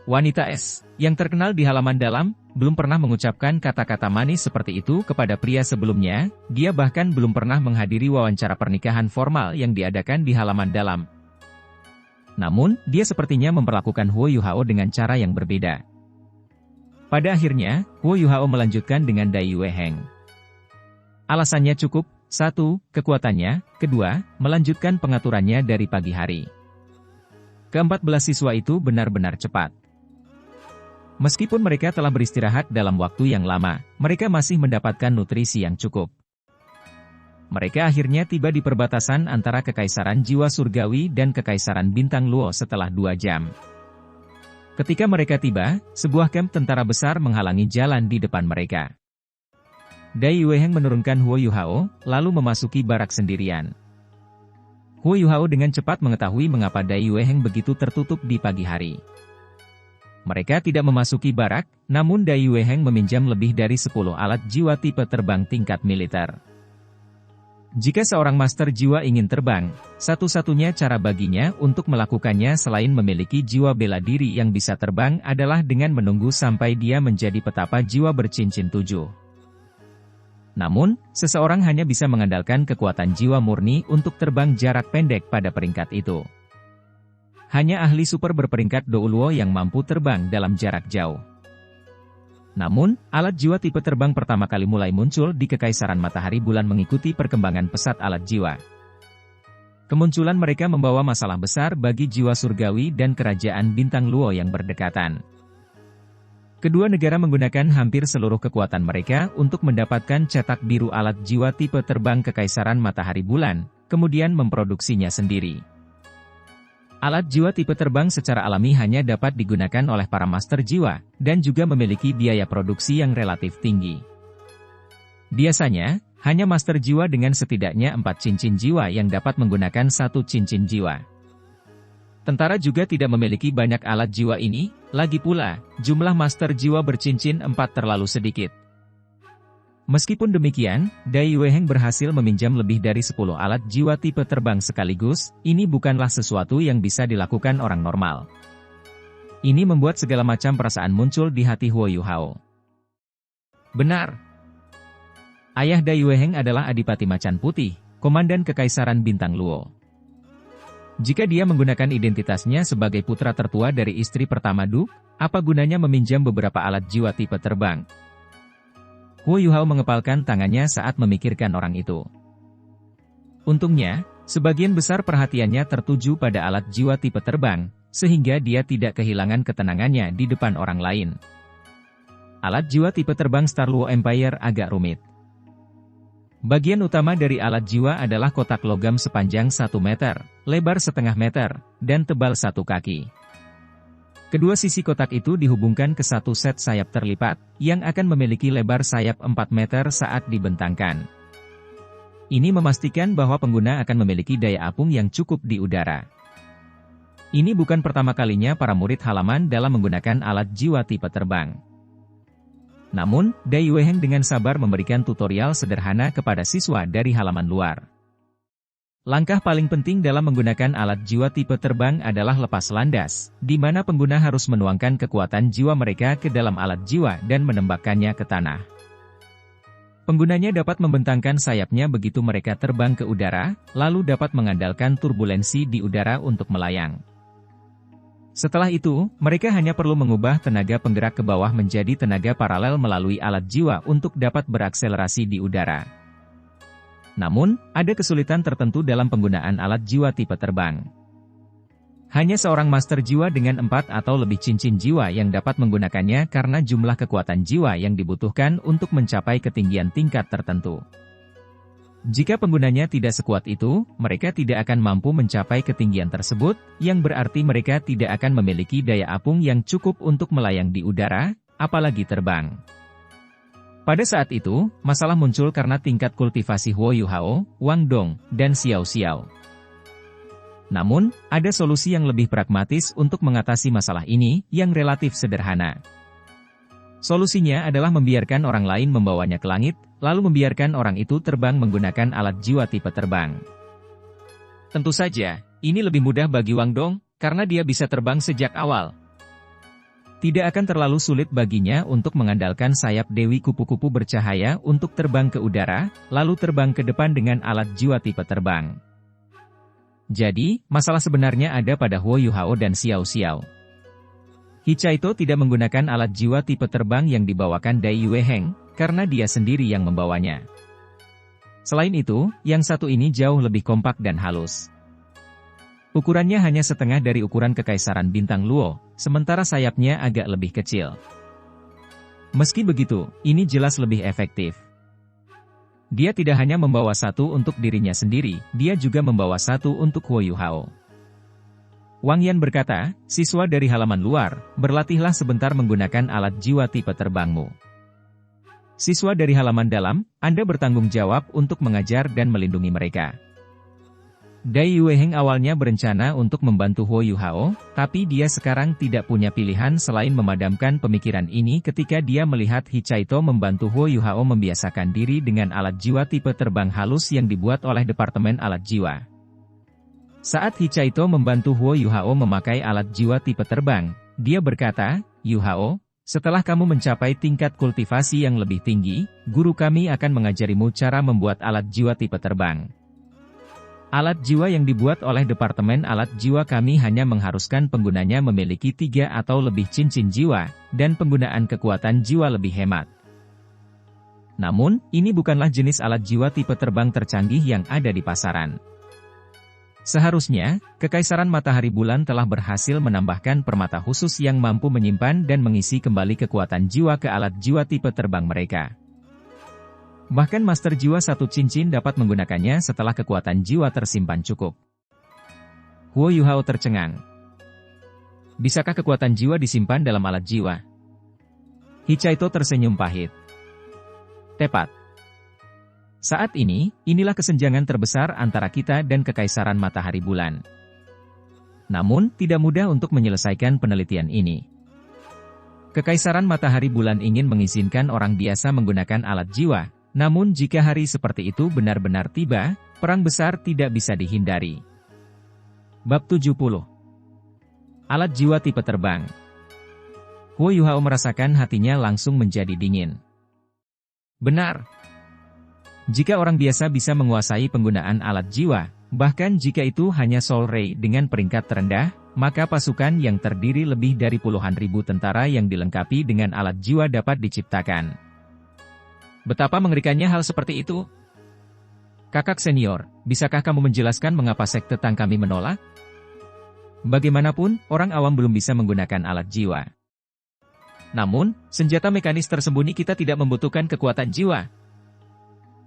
Wanita S, yang terkenal di halaman dalam, belum pernah mengucapkan kata-kata manis seperti itu kepada pria sebelumnya, dia bahkan belum pernah menghadiri wawancara pernikahan formal yang diadakan di halaman dalam. Namun, dia sepertinya memperlakukan Huo Yuhao dengan cara yang berbeda. Pada akhirnya, Huo Yuhao melanjutkan dengan Dai Yueheng. Alasannya cukup, 1. Kekuatannya, 2. Melanjutkan pengaturannya dari pagi hari. Ke-14 siswa itu benar-benar cepat. Meskipun mereka telah beristirahat dalam waktu yang lama, mereka masih mendapatkan nutrisi yang cukup. Mereka akhirnya tiba di perbatasan antara Kekaisaran Jiwa Surgawi dan Kekaisaran Bintang Luo setelah 2 jam. Ketika mereka tiba, sebuah kamp tentara besar menghalangi jalan di depan mereka. Dai Yueheng menurunkan Huo Yuhao, lalu memasuki barak sendirian. Huo Yuhao dengan cepat mengetahui mengapa Dai Yueheng begitu tertutup di pagi hari. Mereka tidak memasuki barak, namun Dai Yueheng meminjam lebih dari 10 alat jiwa tipe terbang tingkat militer. Jika seorang master jiwa ingin terbang, satu-satunya cara baginya untuk melakukannya selain memiliki jiwa bela diri yang bisa terbang adalah dengan menunggu sampai dia menjadi petapa jiwa bercincin 7. Namun, seseorang hanya bisa mengandalkan kekuatan jiwa murni untuk terbang jarak pendek pada peringkat itu. Hanya ahli super berperingkat Douluo yang mampu terbang dalam jarak jauh. Namun, alat jiwa tipe terbang pertama kali mulai muncul di Kekaisaran Matahari Bulan mengikuti perkembangan pesat alat jiwa. Kemunculan mereka membawa masalah besar bagi jiwa surgawi dan kerajaan Bintang Luo yang berdekatan. Kedua negara menggunakan hampir seluruh kekuatan mereka untuk mendapatkan cetak biru alat jiwa tipe terbang Kekaisaran Matahari Bulan, kemudian memproduksinya sendiri. Alat jiwa tipe terbang secara alami hanya dapat digunakan oleh para master jiwa, dan juga memiliki biaya produksi yang relatif tinggi. Biasanya, hanya master jiwa dengan setidaknya 4 cincin jiwa yang dapat menggunakan 1 cincin jiwa. Tentara juga tidak memiliki banyak alat jiwa ini, lagi pula, jumlah master jiwa bercincin 4 terlalu sedikit. Meskipun demikian, Dai Yueheng berhasil meminjam lebih dari 10 alat jiwa tipe terbang sekaligus, ini bukanlah sesuatu yang bisa dilakukan orang normal. Ini membuat segala macam perasaan muncul di hati Huo Yuhao. Benar. Ayah Dai Yueheng adalah Adipati Macan Putih, Komandan Kekaisaran Bintang Luo. Jika dia menggunakan identitasnya sebagai putra tertua dari istri pertama Du, apa gunanya meminjam beberapa alat jiwa tipe terbang? Huo Yuhao mengepalkan tangannya saat memikirkan orang itu. Untungnya, sebagian besar perhatiannya tertuju pada alat jiwa tipe terbang, sehingga dia tidak kehilangan ketenangannya di depan orang lain. Alat jiwa tipe terbang Star Luo Empire agak rumit. Bagian utama dari alat jiwa adalah kotak logam sepanjang 1 meter, lebar setengah meter, dan tebal 1 kaki. Kedua sisi kotak itu dihubungkan ke satu set sayap terlipat, yang akan memiliki lebar sayap 4 meter saat dibentangkan. Ini memastikan bahwa pengguna akan memiliki daya apung yang cukup di udara. Ini bukan pertama kalinya para murid halaman dalam menggunakan alat jiwa tipe terbang. Namun, Dai Yueheng dengan sabar memberikan tutorial sederhana kepada siswa dari halaman luar. Langkah paling penting dalam menggunakan alat jiwa tipe terbang adalah lepas landas, di mana pengguna harus menuangkan kekuatan jiwa mereka ke dalam alat jiwa dan menembakkannya ke tanah. Penggunanya dapat membentangkan sayapnya begitu mereka terbang ke udara, lalu dapat mengandalkan turbulensi di udara untuk melayang. Setelah itu, mereka hanya perlu mengubah tenaga penggerak ke bawah menjadi tenaga paralel melalui alat jiwa untuk dapat berakselerasi di udara. Namun, ada kesulitan tertentu dalam penggunaan alat jiwa tipe terbang. Hanya seorang master jiwa dengan 4 atau lebih cincin jiwa yang dapat menggunakannya karena jumlah kekuatan jiwa yang dibutuhkan untuk mencapai ketinggian tingkat tertentu. Jika penggunanya tidak sekuat itu, mereka tidak akan mampu mencapai ketinggian tersebut, yang berarti mereka tidak akan memiliki daya apung yang cukup untuk melayang di udara, apalagi terbang. Pada saat itu, masalah muncul karena tingkat kultivasi Huo Yuhao, Wang Dong, dan Xiao Xiao. Namun, ada solusi yang lebih pragmatis untuk mengatasi masalah ini, yang relatif sederhana. Solusinya adalah membiarkan orang lain membawanya ke langit, lalu membiarkan orang itu terbang menggunakan alat jiwa tipe terbang. Tentu saja, Ini lebih mudah bagi Wang Dong, karena dia bisa terbang sejak awal. Tidak akan terlalu sulit baginya untuk mengandalkan sayap Dewi Kupu-Kupu bercahaya untuk terbang ke udara, lalu terbang ke depan dengan alat jiwa tipe terbang. Jadi, masalah sebenarnya ada pada Huo Yuhao dan Xiao Xiao. Hicaito tidak menggunakan alat jiwa tipe terbang yang dibawakan Dai Yue Heng, karena dia sendiri yang membawanya. Selain itu, yang satu ini jauh lebih kompak dan halus. Ukurannya hanya setengah dari ukuran Kekaisaran Bintang Luo, sementara sayapnya agak lebih kecil. Meski begitu, ini jelas lebih efektif. Dia tidak hanya membawa satu untuk dirinya sendiri, dia juga membawa satu untuk Huo Yuhao. Wang Yan berkata, siswa dari halaman luar, berlatihlah sebentar menggunakan alat jiwa tipe terbangmu. Siswa dari halaman dalam, Anda bertanggung jawab untuk mengajar dan melindungi mereka. Dai Yue Heng awalnya berencana untuk membantu Huo Yuhao, tapi dia sekarang tidak punya pilihan selain memadamkan pemikiran ini ketika dia melihat Hicaito membantu Huo Yuhao membiasakan diri dengan alat jiwa tipe terbang halus yang dibuat oleh Departemen Alat Jiwa. Saat Hicaito membantu Huo Yuhao memakai alat jiwa tipe terbang, dia berkata, "Yuhao, setelah kamu mencapai tingkat kultivasi yang lebih tinggi, guru kami akan mengajarimu cara membuat alat jiwa tipe terbang." Alat jiwa yang dibuat oleh Departemen Alat Jiwa kami hanya mengharuskan penggunanya memiliki 3 atau lebih cincin jiwa, dan penggunaan kekuatan jiwa lebih hemat. Namun, ini bukanlah jenis alat jiwa tipe terbang tercanggih yang ada di pasaran. Seharusnya, Kekaisaran Matahari Bulan telah berhasil menambahkan permata khusus yang mampu menyimpan dan mengisi kembali kekuatan jiwa ke alat jiwa tipe terbang mereka. Bahkan Master Jiwa satu cincin dapat menggunakannya setelah kekuatan jiwa tersimpan cukup. Huo Yuhao tercengang. Bisakah kekuatan jiwa disimpan dalam alat jiwa? Hicaito tersenyum pahit. Tepat. Saat ini, inilah kesenjangan terbesar antara kita dan Kekaisaran Matahari Bulan. Namun, tidak mudah untuk menyelesaikan penelitian ini. Kekaisaran Matahari Bulan ingin mengizinkan orang biasa menggunakan alat jiwa. Namun jika hari seperti itu benar-benar tiba, perang besar tidak bisa dihindari. Bab 70. Alat jiwa tipe terbang. Huo Yuhao merasakan hatinya langsung menjadi dingin. Benar. Jika orang biasa bisa menguasai penggunaan alat jiwa, bahkan jika itu hanya Soul Ray dengan peringkat terendah, maka pasukan yang terdiri lebih dari puluhan ribu tentara yang dilengkapi dengan alat jiwa dapat diciptakan. Betapa mengerikannya hal seperti itu? Kakak senior, bisakah kamu menjelaskan mengapa sekte Tang kami menolak? Bagaimanapun, orang awam belum bisa menggunakan alat jiwa. Namun, senjata mekanis tersembunyi kita tidak membutuhkan kekuatan jiwa.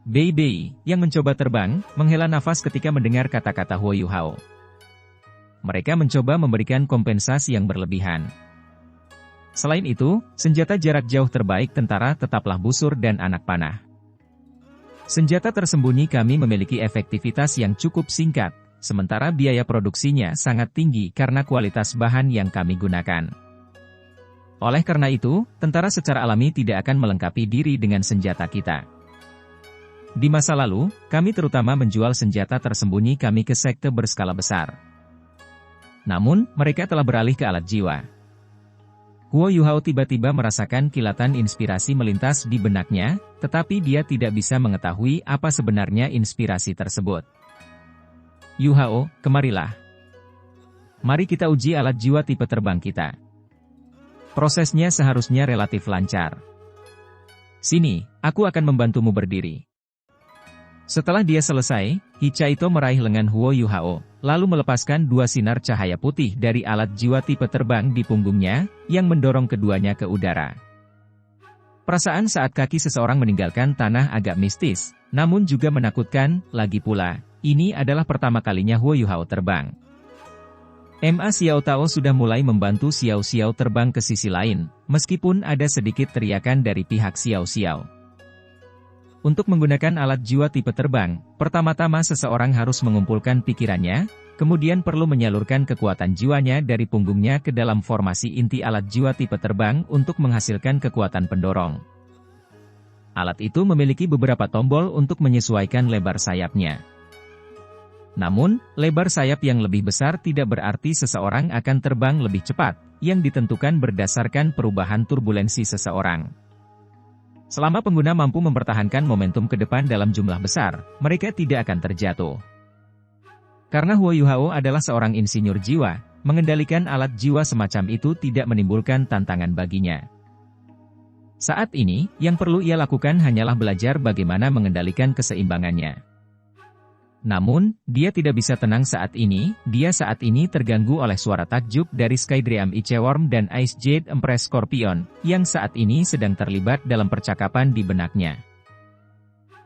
Bei Bei, yang mencoba terbang, menghela nafas ketika mendengar kata-kata Huo Yuhao. Mereka mencoba memberikan kompensasi yang berlebihan. Selain itu, senjata jarak jauh terbaik tentara tetaplah busur dan anak panah. Senjata tersembunyi kami memiliki efektivitas yang cukup singkat, sementara biaya produksinya sangat tinggi karena kualitas bahan yang kami gunakan. Oleh karena itu, tentara secara alami tidak akan melengkapi diri dengan senjata kita. Di masa lalu, kami terutama menjual senjata tersembunyi kami ke sekte berskala besar. Namun, mereka telah beralih ke alat jiwa. Huo Yuhao tiba-tiba merasakan kilatan inspirasi melintas di benaknya, tetapi dia tidak bisa mengetahui apa sebenarnya inspirasi tersebut. Yuhao, kemarilah. Mari kita uji alat jiwa tipe terbang kita. Prosesnya seharusnya relatif lancar. Sini, aku akan membantumu berdiri. Setelah dia selesai, Hicaito meraih lengan Huo Yuhao, lalu melepaskan 2 sinar cahaya putih dari alat jiwa tipe terbang di punggungnya, yang mendorong keduanya ke udara. Perasaan saat kaki seseorang meninggalkan tanah agak mistis, namun juga menakutkan, lagi pula, ini adalah pertama kalinya Huo Yuhao terbang. Ma Xiao Tao sudah mulai membantu Xiao Xiao terbang ke sisi lain, meskipun ada sedikit teriakan dari pihak Xiao Xiao. Untuk menggunakan alat jiwa tipe terbang, pertama-tama seseorang harus mengumpulkan pikirannya, kemudian perlu menyalurkan kekuatan jiwanya dari punggungnya ke dalam formasi inti alat jiwa tipe terbang untuk menghasilkan kekuatan pendorong. Alat itu memiliki beberapa tombol untuk menyesuaikan lebar sayapnya. Namun, lebar sayap yang lebih besar tidak berarti seseorang akan terbang lebih cepat, yang ditentukan berdasarkan perubahan turbulensi seseorang. Selama pengguna mampu mempertahankan momentum ke depan dalam jumlah besar, mereka tidak akan terjatuh. Karena Huo Yuhao adalah seorang insinyur jiwa, mengendalikan alat jiwa semacam itu tidak menimbulkan tantangan baginya. Saat ini, yang perlu ia lakukan hanyalah belajar bagaimana mengendalikan keseimbangannya. Namun, dia tidak bisa tenang saat ini, dia saat ini terganggu oleh suara takjub dari Skydream Iceworm dan Ice Jade Empress Scorpion, yang saat ini sedang terlibat dalam percakapan di benaknya.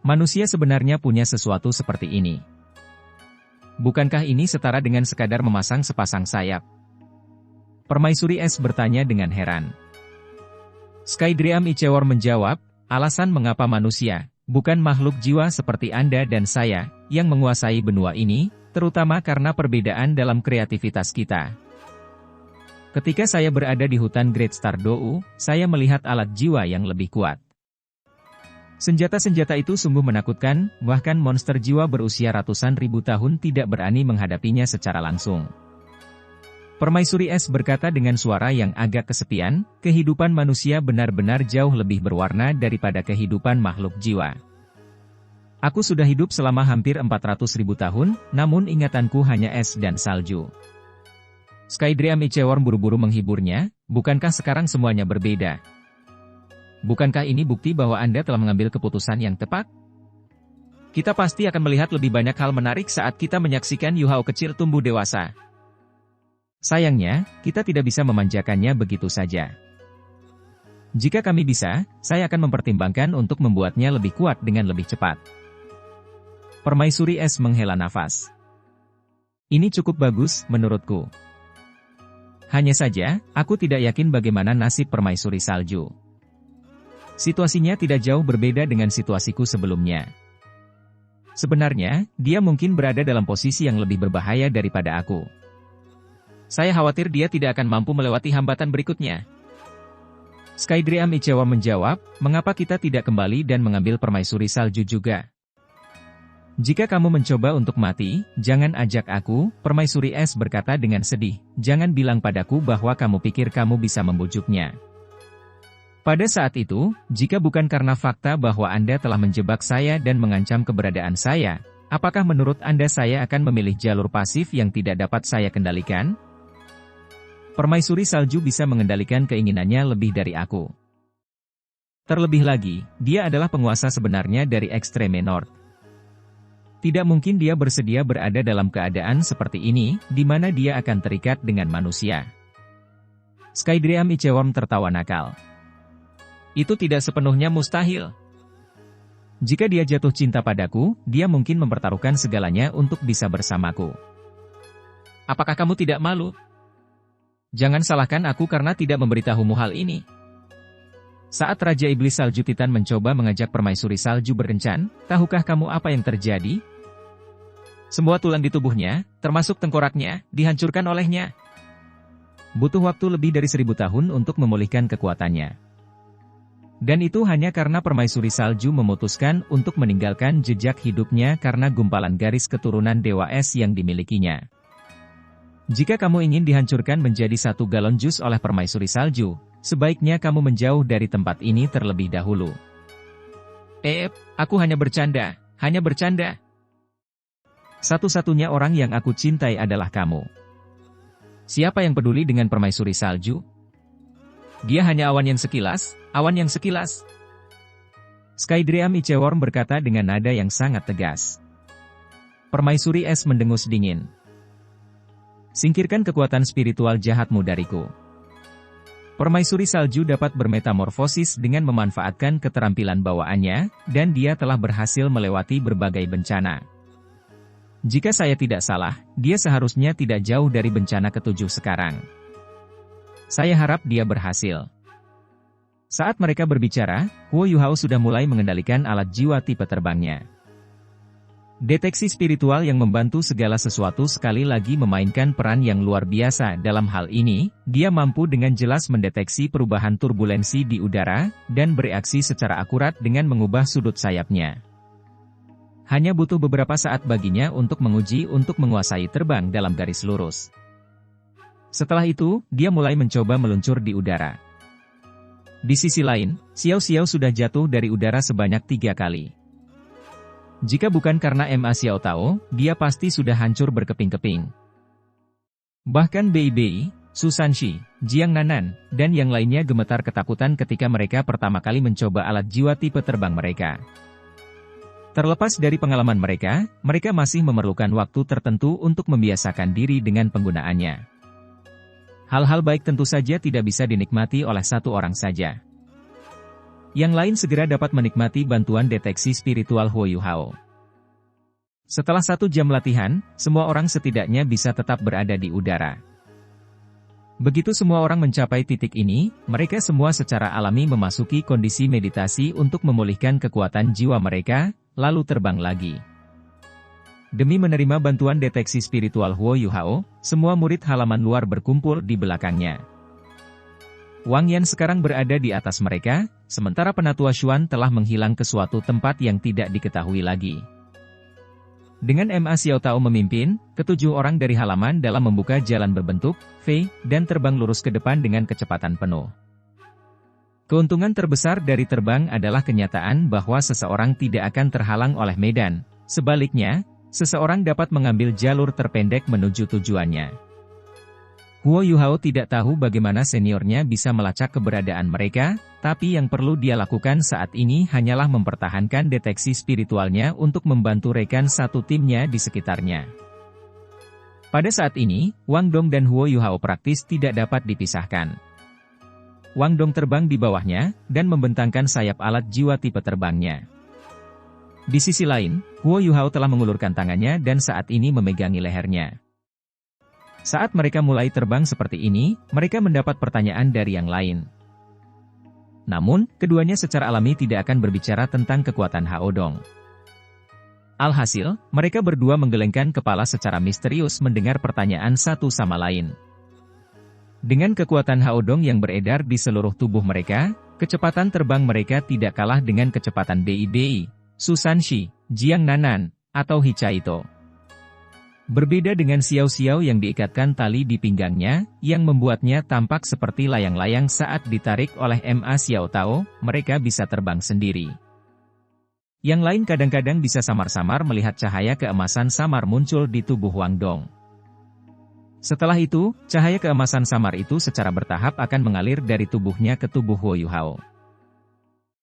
Manusia sebenarnya punya sesuatu seperti ini. Bukankah ini setara dengan sekadar memasang sepasang sayap? Permaisuri Es bertanya dengan heran. Skydream Iceworm menjawab, alasan mengapa manusia, bukan makhluk jiwa seperti Anda dan saya, yang menguasai benua ini, terutama karena perbedaan dalam kreativitas kita. Ketika saya berada di hutan Great Star Dou, saya melihat alat jiwa yang lebih kuat. Senjata-senjata itu sungguh menakutkan, bahkan monster jiwa berusia ratusan ribu tahun tidak berani menghadapinya secara langsung. Permaisuri Es berkata dengan suara yang agak kesepian, kehidupan manusia benar-benar jauh lebih berwarna daripada kehidupan makhluk jiwa. Aku sudah hidup selama hampir 400.000 tahun, namun ingatanku hanya es dan salju. Skydream Iceworm buru-buru menghiburnya, bukankah sekarang semuanya berbeda? Bukankah ini bukti bahwa Anda telah mengambil keputusan yang tepat? Kita pasti akan melihat lebih banyak hal menarik saat kita menyaksikan Yuhao kecil tumbuh dewasa. Sayangnya, kita tidak bisa memanjakannya begitu saja. Jika kami bisa, saya akan mempertimbangkan untuk membuatnya lebih kuat dengan lebih cepat. Permaisuri Es menghela nafas. Ini cukup bagus, menurutku. Hanya saja, aku tidak yakin bagaimana nasib Permaisuri Salju. Situasinya tidak jauh berbeda dengan situasiku sebelumnya. Sebenarnya, dia mungkin berada dalam posisi yang lebih berbahaya daripada aku. Saya khawatir dia tidak akan mampu melewati hambatan berikutnya. Skydream Iceworm menjawab, mengapa kita tidak kembali dan mengambil Permaisuri Salju juga? Jika kamu mencoba untuk mati, jangan ajak aku, Permaisuri Es berkata dengan sedih, jangan bilang padaku bahwa kamu pikir kamu bisa membujuknya. Pada saat itu, jika bukan karena fakta bahwa Anda telah menjebak saya dan mengancam keberadaan saya, apakah menurut Anda saya akan memilih jalur pasif yang tidak dapat saya kendalikan? Permaisuri Salju bisa mengendalikan keinginannya lebih dari aku. Terlebih lagi, dia adalah penguasa sebenarnya dari Extreme North. Tidak mungkin dia bersedia berada dalam keadaan seperti ini, di mana dia akan terikat dengan manusia. Skydream Iceworm tertawa nakal. Itu tidak sepenuhnya mustahil. Jika dia jatuh cinta padaku, dia mungkin mempertaruhkan segalanya untuk bisa bersamaku. Apakah kamu tidak malu? Jangan salahkan aku karena tidak memberitahumu hal ini. Saat Raja Iblis Salju Titan mencoba mengajak Permaisuri Salju berkencan, tahukah kamu apa yang terjadi? Semua tulang di tubuhnya, termasuk tengkoraknya, dihancurkan olehnya. Butuh waktu lebih dari 1000 tahun untuk memulihkan kekuatannya. Dan itu hanya karena Permaisuri Salju memutuskan untuk meninggalkan jejak hidupnya karena gumpalan garis keturunan Dewa Es yang dimilikinya. Jika kamu ingin dihancurkan menjadi 1 galon jus oleh Permaisuri Salju, sebaiknya kamu menjauh dari tempat ini terlebih dahulu. Aku hanya bercanda, hanya bercanda. Satu-satunya orang yang aku cintai adalah kamu. Siapa yang peduli dengan Permaisuri Salju? Dia hanya awan yang sekilas, awan yang sekilas. Skydream Iceworm berkata dengan nada yang sangat tegas. Permaisuri Es mendengus dingin. Singkirkan kekuatan spiritual jahatmu dariku. Permaisuri Salju dapat bermetamorfosis dengan memanfaatkan keterampilan bawaannya, dan dia telah berhasil melewati berbagai bencana. Jika saya tidak salah, dia seharusnya tidak jauh dari bencana ke-7 sekarang. Saya harap dia berhasil. Saat mereka berbicara, Huo Yuhao sudah mulai mengendalikan alat jiwa tipe terbangnya. Deteksi spiritual yang membantu segala sesuatu sekali lagi memainkan peran yang luar biasa dalam hal ini, dia mampu dengan jelas mendeteksi perubahan turbulensi di udara, dan bereaksi secara akurat dengan mengubah sudut sayapnya. Hanya butuh beberapa saat baginya untuk menguji untuk menguasai terbang dalam garis lurus. Setelah itu, dia mulai mencoba meluncur di udara. Di sisi lain, Xiao Xiao sudah jatuh dari udara sebanyak 3 kali. Jika bukan karena Ma Xiao Tao, dia pasti sudah hancur berkeping-keping. Bahkan Bei Bei, Su Sanshi, Jiang Nanan, dan yang lainnya gemetar ketakutan ketika mereka pertama kali mencoba alat jiwa tipe terbang mereka. Terlepas dari pengalaman mereka masih memerlukan waktu tertentu untuk membiasakan diri dengan penggunaannya. Hal-hal baik tentu saja tidak bisa dinikmati oleh satu orang saja. Yang lain segera dapat menikmati bantuan deteksi spiritual Huo Yuhao. Setelah 1 jam latihan, semua orang setidaknya bisa tetap berada di udara. Begitu semua orang mencapai titik ini, mereka semua secara alami memasuki kondisi meditasi untuk memulihkan kekuatan jiwa mereka, lalu terbang lagi. Demi menerima bantuan deteksi spiritual Huo Yuhao, semua murid halaman luar berkumpul di belakangnya. Wang Yan sekarang berada di atas mereka, sementara Penatua Xuan telah menghilang ke suatu tempat yang tidak diketahui lagi. Dengan Ma Xiao Tao memimpin, ke-7 orang dari halaman dalam membuka jalan berbentuk V, dan terbang lurus ke depan dengan kecepatan penuh. Keuntungan terbesar dari terbang adalah kenyataan bahwa seseorang tidak akan terhalang oleh medan. Sebaliknya, seseorang dapat mengambil jalur terpendek menuju tujuannya. Huo Yuhao tidak tahu bagaimana seniornya bisa melacak keberadaan mereka, tapi yang perlu dia lakukan saat ini hanyalah mempertahankan deteksi spiritualnya untuk membantu rekan satu timnya di sekitarnya. Pada saat ini, Wang Dong dan Huo Yuhao praktis tidak dapat dipisahkan. Wang Dong terbang di bawahnya, dan membentangkan sayap alat jiwa tipe terbangnya. Di sisi lain, Huo Yuhao telah mengulurkan tangannya dan saat ini memegangi lehernya. Saat mereka mulai terbang seperti ini, mereka mendapat pertanyaan dari yang lain. Namun, keduanya secara alami tidak akan berbicara tentang kekuatan Hao Dong. Alhasil, mereka berdua menggelengkan kepala secara misterius mendengar pertanyaan satu sama lain. Dengan kekuatan Hao Dong yang beredar di seluruh tubuh mereka, kecepatan terbang mereka tidak kalah dengan kecepatan Bei Bei, Su Sanshi, Jiang Nanan, atau Hichaito. Berbeda dengan Xiao Xiao yang diikatkan tali di pinggangnya, yang membuatnya tampak seperti layang-layang saat ditarik oleh Ma Xiao Tao, mereka bisa terbang sendiri. Yang lain kadang-kadang bisa samar-samar melihat cahaya keemasan samar muncul di tubuh Wang Dong. Setelah itu, cahaya keemasan samar itu secara bertahap akan mengalir dari tubuhnya ke tubuh Huo Yuhao.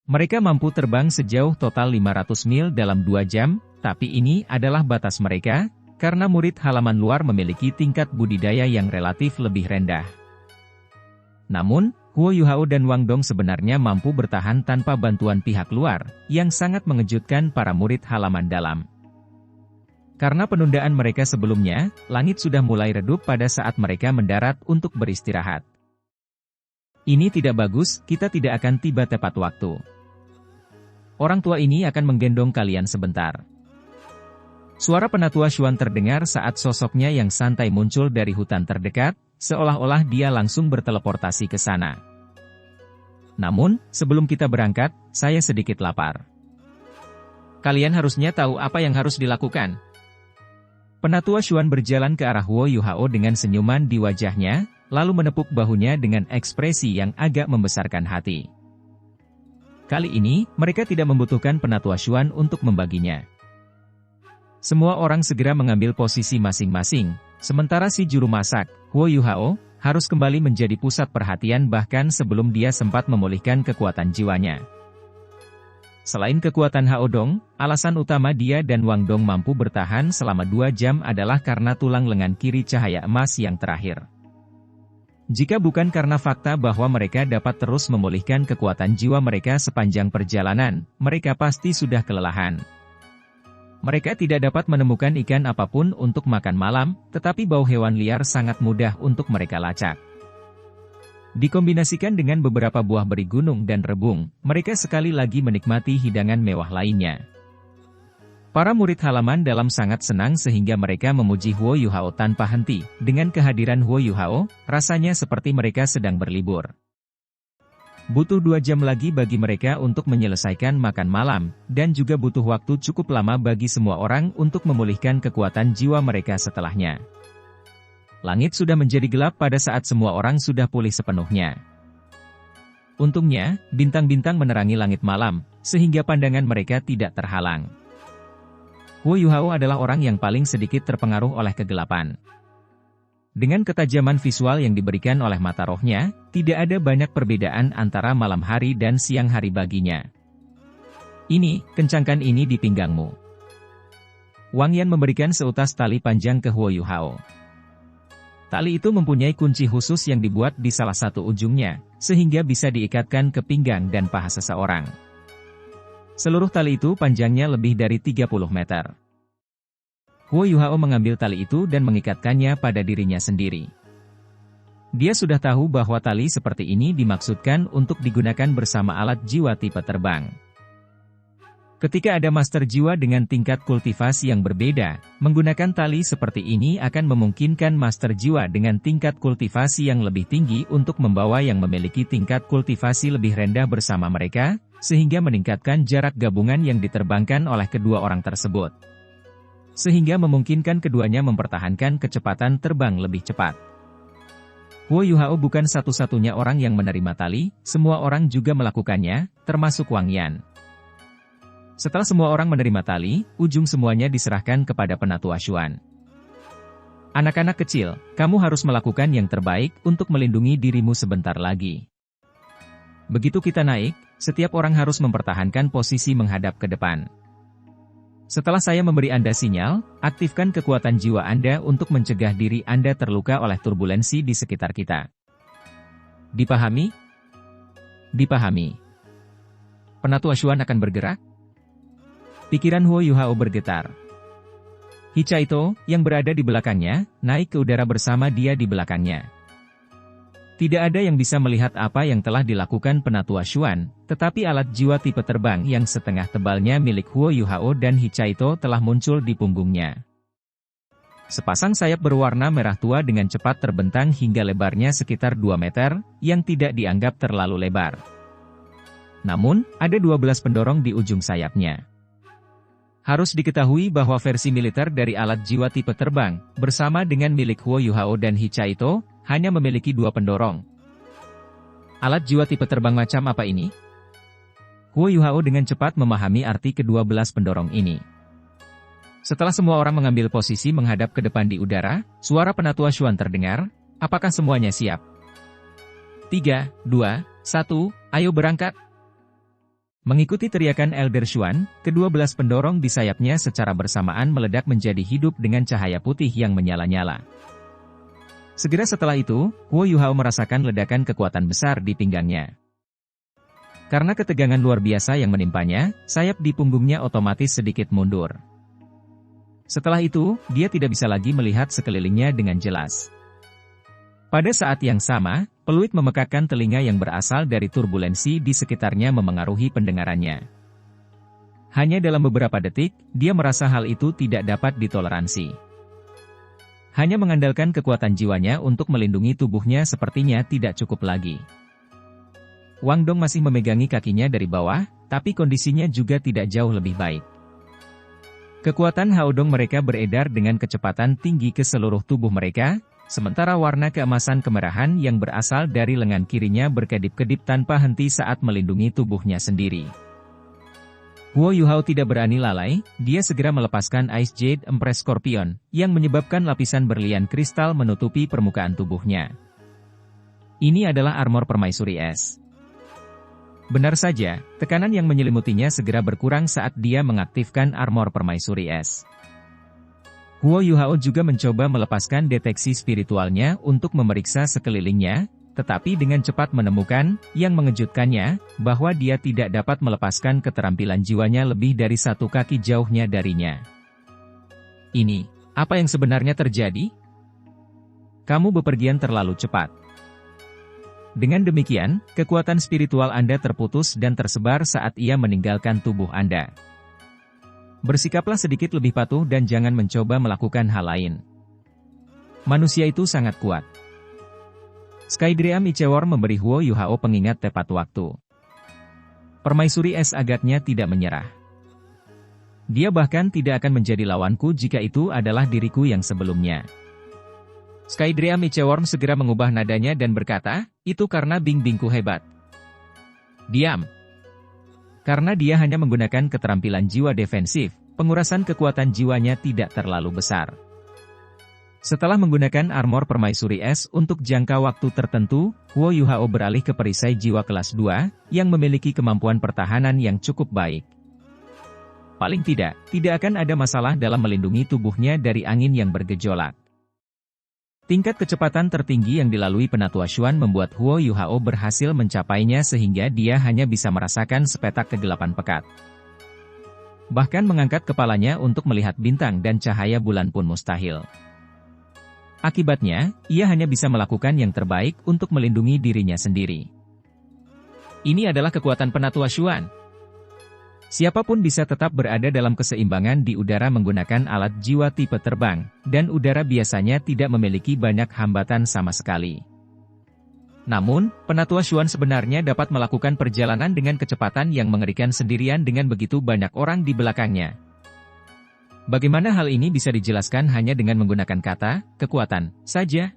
Mereka mampu terbang sejauh total 500 mil dalam 2 jam, tapi ini adalah batas mereka, karena murid halaman luar memiliki tingkat budidaya yang relatif lebih rendah. Namun, Huo Yuhao dan Wang Dong sebenarnya mampu bertahan tanpa bantuan pihak luar, yang sangat mengejutkan para murid halaman dalam. Karena penundaan mereka sebelumnya, langit sudah mulai redup pada saat mereka mendarat untuk beristirahat. Ini tidak bagus, kita tidak akan tiba tepat waktu. Orang tua ini akan menggendong kalian sebentar. Suara Penatua Xuan terdengar saat sosoknya yang santai muncul dari hutan terdekat, seolah-olah dia langsung berteleportasi ke sana. Namun, sebelum kita berangkat, saya sedikit lapar. Kalian harusnya tahu apa yang harus dilakukan. Penatua Xuan berjalan ke arah Huo Yuhao dengan senyuman di wajahnya, lalu menepuk bahunya dengan ekspresi yang agak membesarkan hati. Kali ini, mereka tidak membutuhkan Penatua Xuan untuk membaginya. Semua orang segera mengambil posisi masing-masing, sementara si juru masak, Huo Yuhao, harus kembali menjadi pusat perhatian bahkan sebelum dia sempat memulihkan kekuatan jiwanya. Selain kekuatan Hao Dong, alasan utama dia dan Wang Dong mampu bertahan selama 2 jam adalah karena tulang lengan kiri cahaya emas yang terakhir. Jika bukan karena fakta bahwa mereka dapat terus memulihkan kekuatan jiwa mereka sepanjang perjalanan, mereka pasti sudah kelelahan. Mereka tidak dapat menemukan ikan apapun untuk makan malam, tetapi bau hewan liar sangat mudah untuk mereka lacak. Dikombinasikan dengan beberapa buah beri gunung dan rebung, mereka sekali lagi menikmati hidangan mewah lainnya. Para murid halaman dalam sangat senang sehingga mereka memuji Huo Yuhao tanpa henti. Dengan kehadiran Huo Yuhao, rasanya seperti mereka sedang berlibur. Butuh 2 jam lagi bagi mereka untuk menyelesaikan makan malam, dan juga butuh waktu cukup lama bagi semua orang untuk memulihkan kekuatan jiwa mereka setelahnya. Langit sudah menjadi gelap pada saat semua orang sudah pulih sepenuhnya. Untungnya, bintang-bintang menerangi langit malam, sehingga pandangan mereka tidak terhalang. Huo Yuhao adalah orang yang paling sedikit terpengaruh oleh kegelapan. Dengan ketajaman visual yang diberikan oleh mata rohnya, tidak ada banyak perbedaan antara malam hari dan siang hari baginya. Ini, kencangkan ini di pinggangmu. Wang Yan memberikan seutas tali panjang ke Huo Yuhao. Tali itu mempunyai kunci khusus yang dibuat di salah satu ujungnya, sehingga bisa diikatkan ke pinggang dan paha seseorang. Seluruh tali itu panjangnya lebih dari 30 meter. Huo Yuhao mengambil tali itu dan mengikatkannya pada dirinya sendiri. Dia sudah tahu bahwa tali seperti ini dimaksudkan untuk digunakan bersama alat jiwa tipe terbang. Ketika ada master jiwa dengan tingkat kultivasi yang berbeda, menggunakan tali seperti ini akan memungkinkan master jiwa dengan tingkat kultivasi yang lebih tinggi untuk membawa yang memiliki tingkat kultivasi lebih rendah bersama mereka, sehingga meningkatkan jarak gabungan yang diterbangkan oleh kedua orang tersebut. Sehingga memungkinkan keduanya mempertahankan kecepatan terbang lebih cepat. Huo Yuhao bukan satu-satunya orang yang menerima tali, semua orang juga melakukannya, termasuk Wang Yan. Setelah semua orang menerima tali, ujung semuanya diserahkan kepada Penatua Xuan. Anak-anak kecil, kamu harus melakukan yang terbaik untuk melindungi dirimu sebentar lagi. Begitu kita naik, setiap orang harus mempertahankan posisi menghadap ke depan. Setelah saya memberi Anda sinyal, aktifkan kekuatan jiwa Anda untuk mencegah diri Anda terluka oleh turbulensi di sekitar kita. Dipahami? Dipahami. Penatua Xuan akan bergerak? Pikiran Huo Yuhao bergetar. Hichaito, yang berada di belakangnya, naik ke udara bersama dia di belakangnya. Tidak ada yang bisa melihat apa yang telah dilakukan Penatua Xuan, tetapi alat jiwa tipe terbang yang setengah tebalnya milik Huo Yuhao dan Hichaito telah muncul di punggungnya. Sepasang sayap berwarna merah tua dengan cepat terbentang hingga lebarnya sekitar 2 meter, yang tidak dianggap terlalu lebar. Namun, ada 12 pendorong di ujung sayapnya. Harus diketahui bahwa versi militer dari alat jiwa tipe terbang, bersama dengan milik Huo Yuhao dan Hichaito, hanya memiliki 2 pendorong. Alat jiwa tipe terbang macam apa ini? Huo Yuhao dengan cepat memahami arti ke-12 pendorong ini. Setelah semua orang mengambil posisi menghadap ke depan di udara, suara Penatua Xuan terdengar, apakah semuanya siap? 3, 2, 1, ayo berangkat! Mengikuti teriakan Elder Xuan, ke-12 pendorong di sayapnya secara bersamaan meledak menjadi hidup dengan cahaya putih yang menyala-nyala. Segera setelah itu, Huo Yuhao merasakan ledakan kekuatan besar di pinggangnya. Karena ketegangan luar biasa yang menimpanya, sayap di punggungnya otomatis sedikit mundur. Setelah itu, dia tidak bisa lagi melihat sekelilingnya dengan jelas. Pada saat yang sama, peluit memekakkan telinga yang berasal dari turbulensi di sekitarnya memengaruhi pendengarannya. Hanya dalam beberapa detik, dia merasa hal itu tidak dapat ditoleransi. Hanya mengandalkan kekuatan jiwanya untuk melindungi tubuhnya sepertinya tidak cukup lagi. Wang Dong masih memegangi kakinya dari bawah, tapi kondisinya juga tidak jauh lebih baik. Kekuatan Haodong mereka beredar dengan kecepatan tinggi ke seluruh tubuh mereka, sementara warna keemasan kemerahan yang berasal dari lengan kirinya berkedip-kedip tanpa henti saat melindungi tubuhnya sendiri. Huo Yuhao tidak berani lalai, dia segera melepaskan Ice Jade Empress Scorpion, yang menyebabkan lapisan berlian kristal menutupi permukaan tubuhnya. Ini adalah armor permaisuri es. Benar saja, tekanan yang menyelimutinya segera berkurang saat dia mengaktifkan armor permaisuri es. Huo Yuhao juga mencoba melepaskan deteksi spiritualnya untuk memeriksa sekelilingnya, tetapi dengan cepat menemukan, yang mengejutkannya, bahwa dia tidak dapat melepaskan keterampilan jiwanya lebih dari 1 kaki jauhnya darinya. Ini, apa yang sebenarnya terjadi? Kamu bepergian terlalu cepat. Dengan demikian, kekuatan spiritual Anda terputus dan tersebar saat ia meninggalkan tubuh Anda. Bersikaplah sedikit lebih patuh dan jangan mencoba melakukan hal lain. Manusia itu sangat kuat. Skydream Ichewor memberi Huo Yuhao pengingat tepat waktu. Permaisuri es agaknya tidak menyerah. Dia bahkan tidak akan menjadi lawanku jika itu adalah diriku yang sebelumnya. Skydream Ichewor segera mengubah nadanya dan berkata, itu karena Bing-Bingku hebat. Diam. Karena dia hanya menggunakan keterampilan jiwa defensif, pengurasan kekuatan jiwanya tidak terlalu besar. Setelah menggunakan armor permaisuri es untuk jangka waktu tertentu, Huo Yuhao beralih ke perisai jiwa kelas 2, yang memiliki kemampuan pertahanan yang cukup baik. Paling tidak akan ada masalah dalam melindungi tubuhnya dari angin yang bergejolak. Tingkat kecepatan tertinggi yang dilalui Penatua Xuan membuat Huo Yuhao berhasil mencapainya sehingga dia hanya bisa merasakan sepetak kegelapan pekat. Bahkan mengangkat kepalanya untuk melihat bintang dan cahaya bulan pun mustahil. Akibatnya, ia hanya bisa melakukan yang terbaik untuk melindungi dirinya sendiri. Ini adalah kekuatan Penatua Xuan. Siapapun bisa tetap berada dalam keseimbangan di udara menggunakan alat jiwa tipe terbang, dan udara biasanya tidak memiliki banyak hambatan sama sekali. Namun, Penatua Xuan sebenarnya dapat melakukan perjalanan dengan kecepatan yang mengerikan sendirian dengan begitu banyak orang di belakangnya. Bagaimana hal ini bisa dijelaskan hanya dengan menggunakan kata, kekuatan, saja?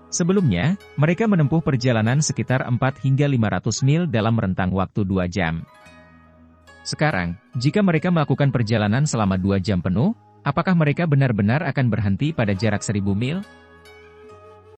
Sebelumnya, mereka menempuh perjalanan sekitar 4 hingga 500 mil dalam rentang waktu 2 jam. Sekarang, jika mereka melakukan perjalanan selama 2 jam penuh, apakah mereka benar-benar akan berhenti pada jarak 1000 mil?